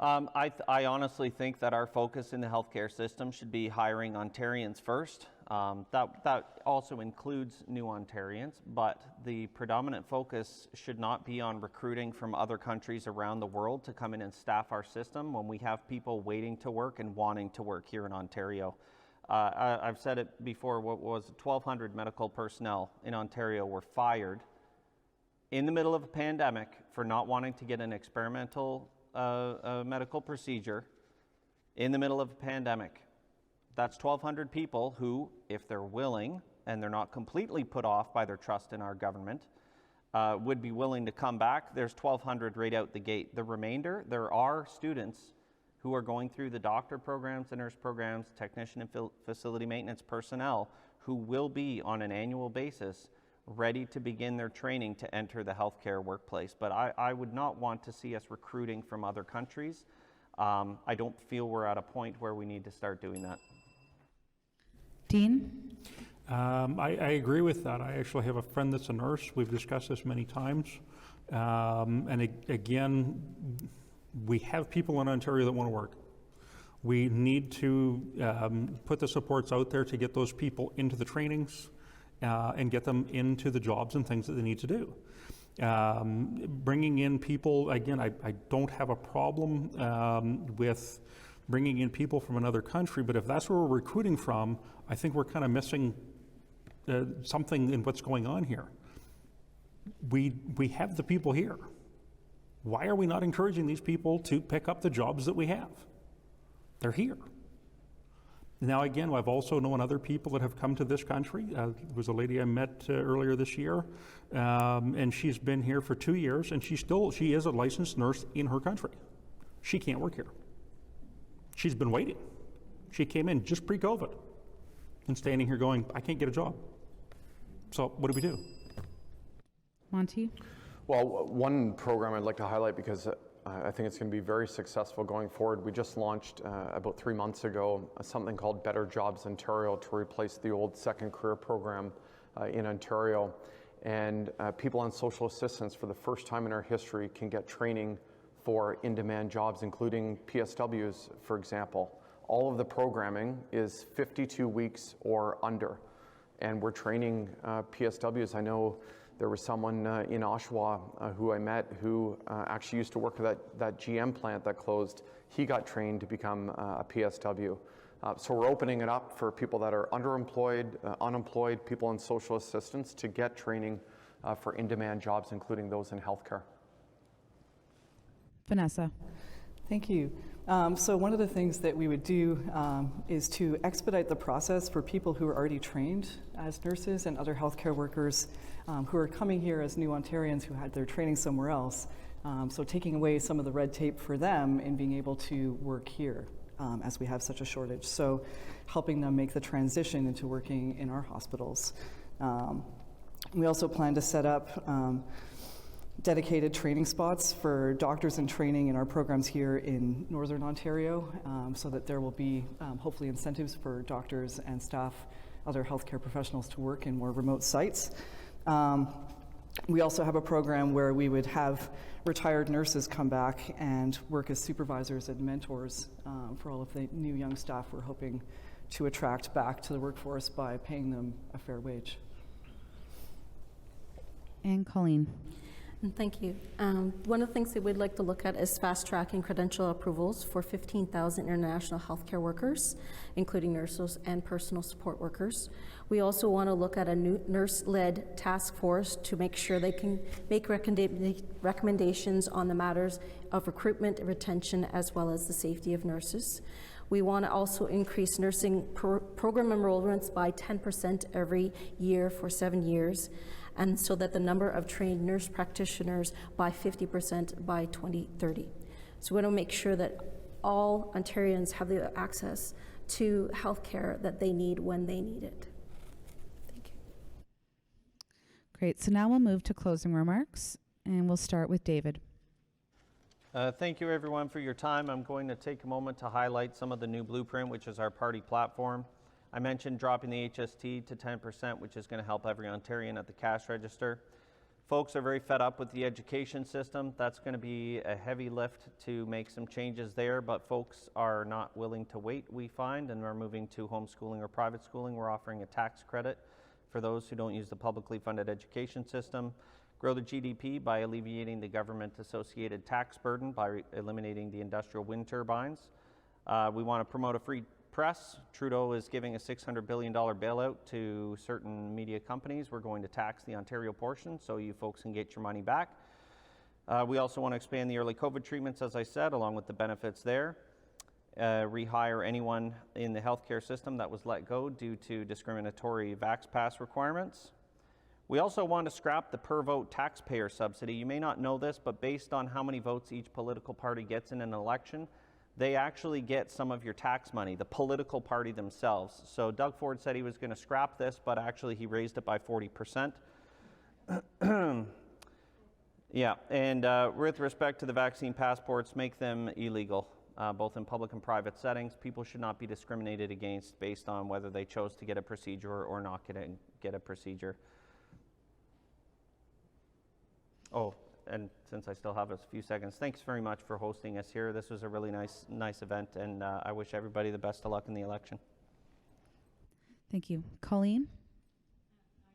I honestly think that our focus in the healthcare system should be hiring Ontarians first. That also includes new Ontarians, but the predominant focus should not be on recruiting from other countries around the world to come in and staff our system when we have people waiting to work and wanting to work here in Ontario. I've said it before, 1,200 medical personnel in Ontario were fired in the middle of a pandemic for not wanting to get an experimental medical procedure in the middle of a pandemic. That's 1,200 people who, if they're willing and they're not completely put off by their trust in our government, would be willing to come back. There's 1,200 right out the gate. The remainder, there are students who are going through the doctor programs, the nurse programs, technician and facility maintenance personnel who will be on an annual basis ready to begin their training to enter the healthcare workplace. But I would not want to see us recruiting from other countries. I don't feel we're at a point where we need to start doing that. Dean? I agree with that. I actually have a friend that's a nurse. We've discussed this many times. Again, we have people in Ontario that want to work. We need to put the supports out there to get those people into the trainings and get them into the jobs and things that they need to do. Bringing in people, again, I don't have a problem with bringing in people from another country, but if that's where we're recruiting from, I think we're kind of missing something in what's going on here. We have the people here. Why are we not encouraging these people to pick up the jobs that we have? They're here. Now again, I've also known other people that have come to this country. There was a lady I met earlier this year, and she's been here for 2 years, and she is a licensed nurse in her country. She can't work here. She's been waiting. She came in just pre-COVID and standing here going, I can't get a job. So what do we do? Monty? Well, one program I'd like to highlight because I think it's going to be very successful going forward. We just launched about 3 months ago something called Better Jobs Ontario to replace the old second career program in Ontario. And people on social assistance for the first time in our history can get training for in-demand jobs, including PSWs, for example. All of the programming is 52 weeks or under. And we're training PSWs. I know there was someone in Oshawa who I met who actually used to work at that GM plant that closed. He got trained to become a PSW. So we're opening it up for people that are underemployed, unemployed, people on social assistance to get training for in-demand jobs, including those in healthcare. Vanessa? Thank you. So one of the things that we would do is to expedite the process for people who are already trained as nurses and other healthcare workers who are coming here as new Ontarians who had their training somewhere else. So taking away some of the red tape for them in being able to work here as we have such a shortage. So helping them make the transition into working in our hospitals. We also plan to set up dedicated training spots for doctors in training in our programs here in Northern Ontario, so that there will be hopefully incentives for doctors and staff, other healthcare professionals to work in more remote sites. We also have a program where we would have retired nurses come back and work as supervisors and mentors for all of the new young staff we're hoping to attract back to the workforce by paying them a fair wage. And Colleen? Thank you. One of the things that we'd like to look at is fast-tracking credential approvals for 15,000 international healthcare workers, including nurses and personal support workers. We also want to look at a new nurse-led task force to make sure they can make recommendations on the matters of recruitment and retention, as well as the safety of nurses. We want to also increase nursing program enrollments by 10% every year for 7 years, and so that the number of trained nurse practitioners by 50% by 2030. So we want to make sure that all Ontarians have the access to healthcare that they need when they need it. Thank you. Great. So now we'll move to closing remarks, and we'll start with David. Thank you everyone for your time. I'm going to take a moment to highlight some of the new blueprint, which is our party platform. I mentioned dropping the HST to 10%, which is going to help every Ontarian at the cash register. Folks are very fed up with the education system. That's going to be a heavy lift to make some changes there, but folks are not willing to wait, we find, and we're moving to homeschooling or private schooling. We're offering a tax credit for those who don't use the publicly funded education system. Grow the GDP by alleviating the government-associated tax burden by eliminating the industrial wind turbines. We want to promote a free press. Trudeau is giving a $600 billion bailout to certain media companies. We're going to tax the Ontario portion so you folks can get your money back. We also want to expand the early COVID treatments, as I said, along with the benefits there. Rehire anyone in the healthcare system that was let go due to discriminatory Vax Pass requirements. We also want to scrap the per vote taxpayer subsidy. You may not know this, but based on how many votes each political party gets in an election, they actually get some of your tax money, the political party themselves. So Doug Ford said he was going to scrap this, but actually he raised it by 40%. Yeah, and with respect to the vaccine passports, make them illegal, both in public and private settings. People should not be discriminated against based on whether they chose to get a procedure or not get a procedure. Oh, and since I still have a few seconds, thanks very much for hosting us here. This was a really nice event, and I wish everybody the best of luck in the election. Thank you. Colleen?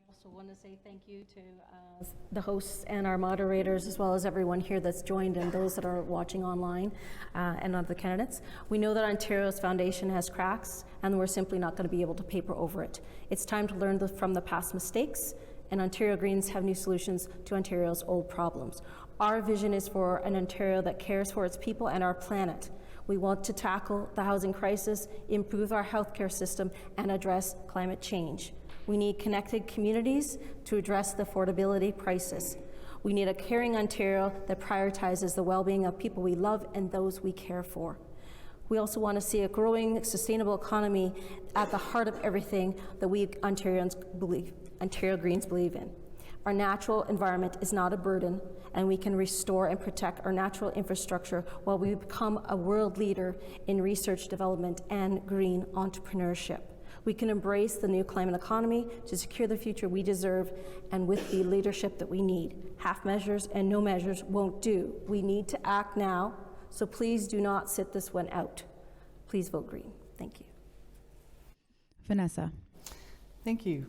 I also want to say thank you to the hosts and our moderators, as well as everyone here that's joined and those that are watching online and other candidates. We know that Ontario's foundation has cracks, and we're simply not going to be able to paper over it. It's time to learn from the past mistakes, and Ontario Greens have new solutions to Ontario's old problems. Our vision is for an Ontario that cares for its people and our planet. We want to tackle the housing crisis, improve our healthcare system, and address climate change. We need connected communities to address the affordability crisis. We need a caring Ontario that prioritizes the well-being of people we love and those we care for. We also want to see a growing, sustainable economy at the heart of everything that we Ontario Greens believe in. Our natural environment is not a burden, and we can restore and protect our natural infrastructure while we become a world leader in research, development, and green entrepreneurship. We can embrace the new climate economy to secure the future we deserve and with the leadership that we need. Half measures and no measures won't do. We need to act now, so please do not sit this one out. Please vote Green. Thank you. Vanessa? Thank you.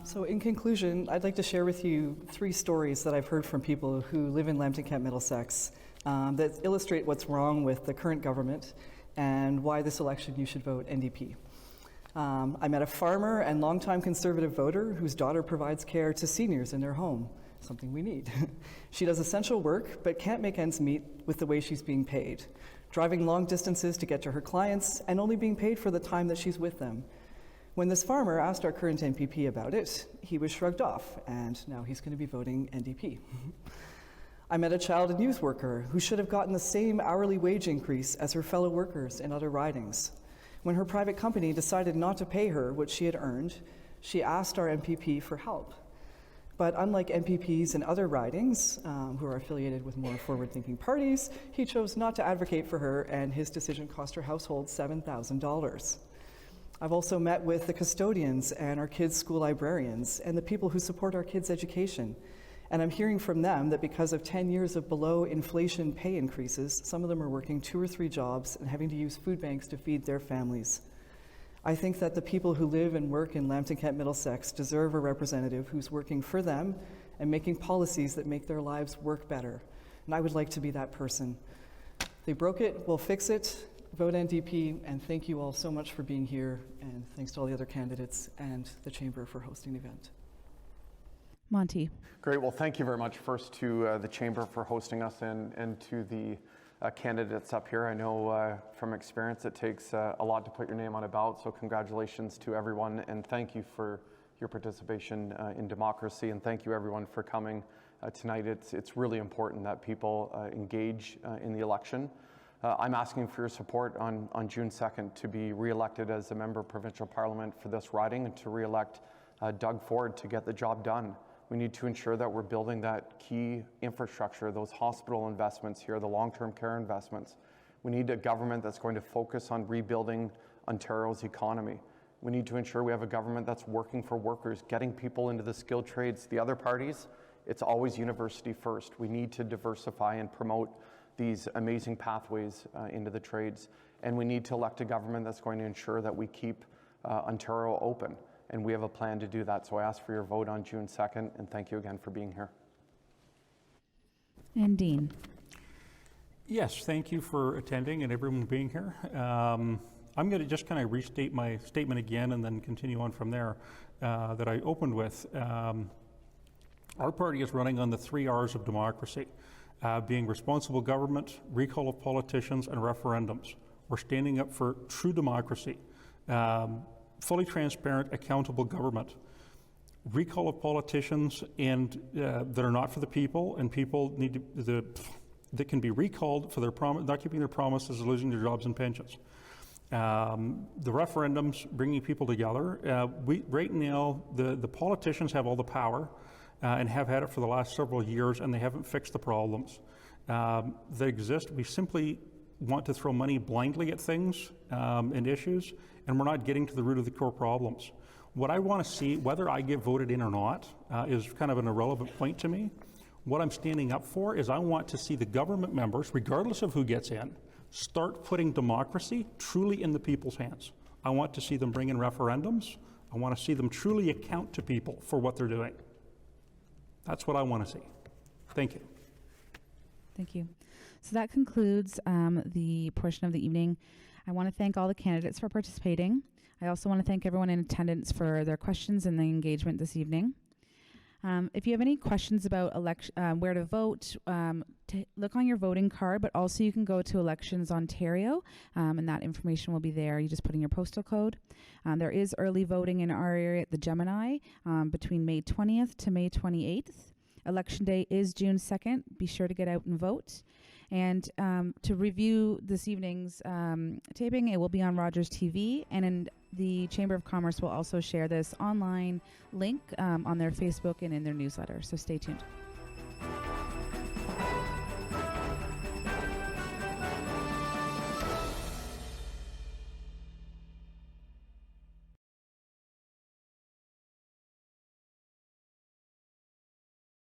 So in conclusion, I'd like to share with you 3 stories that I've heard from people who live in Lambton, Kent, Middlesex that illustrate what's wrong with the current government and why this election you should vote NDP. I met a farmer and longtime Conservative voter whose daughter provides care to seniors in their home, something we need. She does essential work but can't make ends meet with the way she's being paid, driving long distances to get to her clients and only being paid for the time that she's with them. When this farmer asked our current MPP about it, he was shrugged off, and now he's going to be voting NDP. I met a child and youth worker who should have gotten the same hourly wage increase as her fellow workers in other ridings. When her private company decided not to pay her what she had earned, she asked our MPP for help. But unlike MPPs in other ridings who are affiliated with more forward-thinking parties, he chose not to advocate for her, and his decision cost her household $7,000. I've also met with the custodians and our kids' school librarians and the people who support our kids' education. And I'm hearing from them that because of 10 years of below inflation pay increases, some of them are working 2 or 3 jobs and having to use food banks to feed their families. I think that the people who live and work in Lambton, Kent, Middlesex deserve a representative who's working for them and making policies that make their lives work better. And I would like to be that person. They broke it, we'll fix it. Vote NDP, and thank you all so much for being here, and thanks to all the other candidates and the Chamber for hosting the event. Monty? Great. Well, thank you very much first to the Chamber for hosting us and to the candidates up here. I know from experience it takes a lot to put your name on a ballot, so congratulations to everyone, and thank you for your participation in democracy, and thank you everyone for coming tonight. It's really important that people engage in the election. I'm asking for your support on June 2nd to be re-elected as a member of provincial parliament for this riding and to re-elect Doug Ford to get the job done. We need to ensure that we're building that key infrastructure, those hospital investments here, the long-term care investments. We need a government that's going to focus on rebuilding Ontario's economy. We need to ensure we have a government that's working for workers, getting people into the skilled trades. The other parties, it's always university first. We need to diversify and promote these amazing pathways into the trades. And we need to elect a government that's going to ensure that we keep Ontario open. And we have a plan to do that. So I ask for your vote on June 2nd, and thank you again for being here. And Dean? Yes, thank you for attending and everyone being here. I'm going to just kind of restate my statement again and then continue on from there that I opened with. Our party is running on the 3 R's of democracy. Being responsible government, recall of politicians, and referendums. We're standing up for true democracy, fully transparent, accountable government, recall of politicians and that are not for the people, and people need to, that can be recalled for their not keeping their promises, losing their jobs and pensions. The referendums, bringing people together. Right now, the politicians have all the power. and have had it for the last several years, and they haven't fixed the problems that exist. We simply want to throw money blindly at things and issues, and we're not getting to the root of the core problems. What I want to see, whether I get voted in or not, is kind of an irrelevant point to me. What I'm standing up for is I want to see the government members, regardless of who gets in, start putting democracy truly in the people's hands. I want to see them bring in referendums. I want to see them truly account to people for what they're doing. That's what I want to see. Thank you. Thank you. So that concludes the portion of the evening. I want to thank all the candidates for participating. I also want to thank everyone in attendance for their questions and the engagement this evening. If you have any questions about where to vote, look on your voting card, but also you can go to Elections Ontario, and that information will be there. You just put in your postal code. There is early voting in our area at the Gemini between May 20th to May 28th. Election day is June 2nd. Be sure to get out and vote. And to review this evening's taping, it will be on Rogers TV, and in the Chamber of Commerce will also share this online link on their Facebook and in their newsletter. So stay tuned.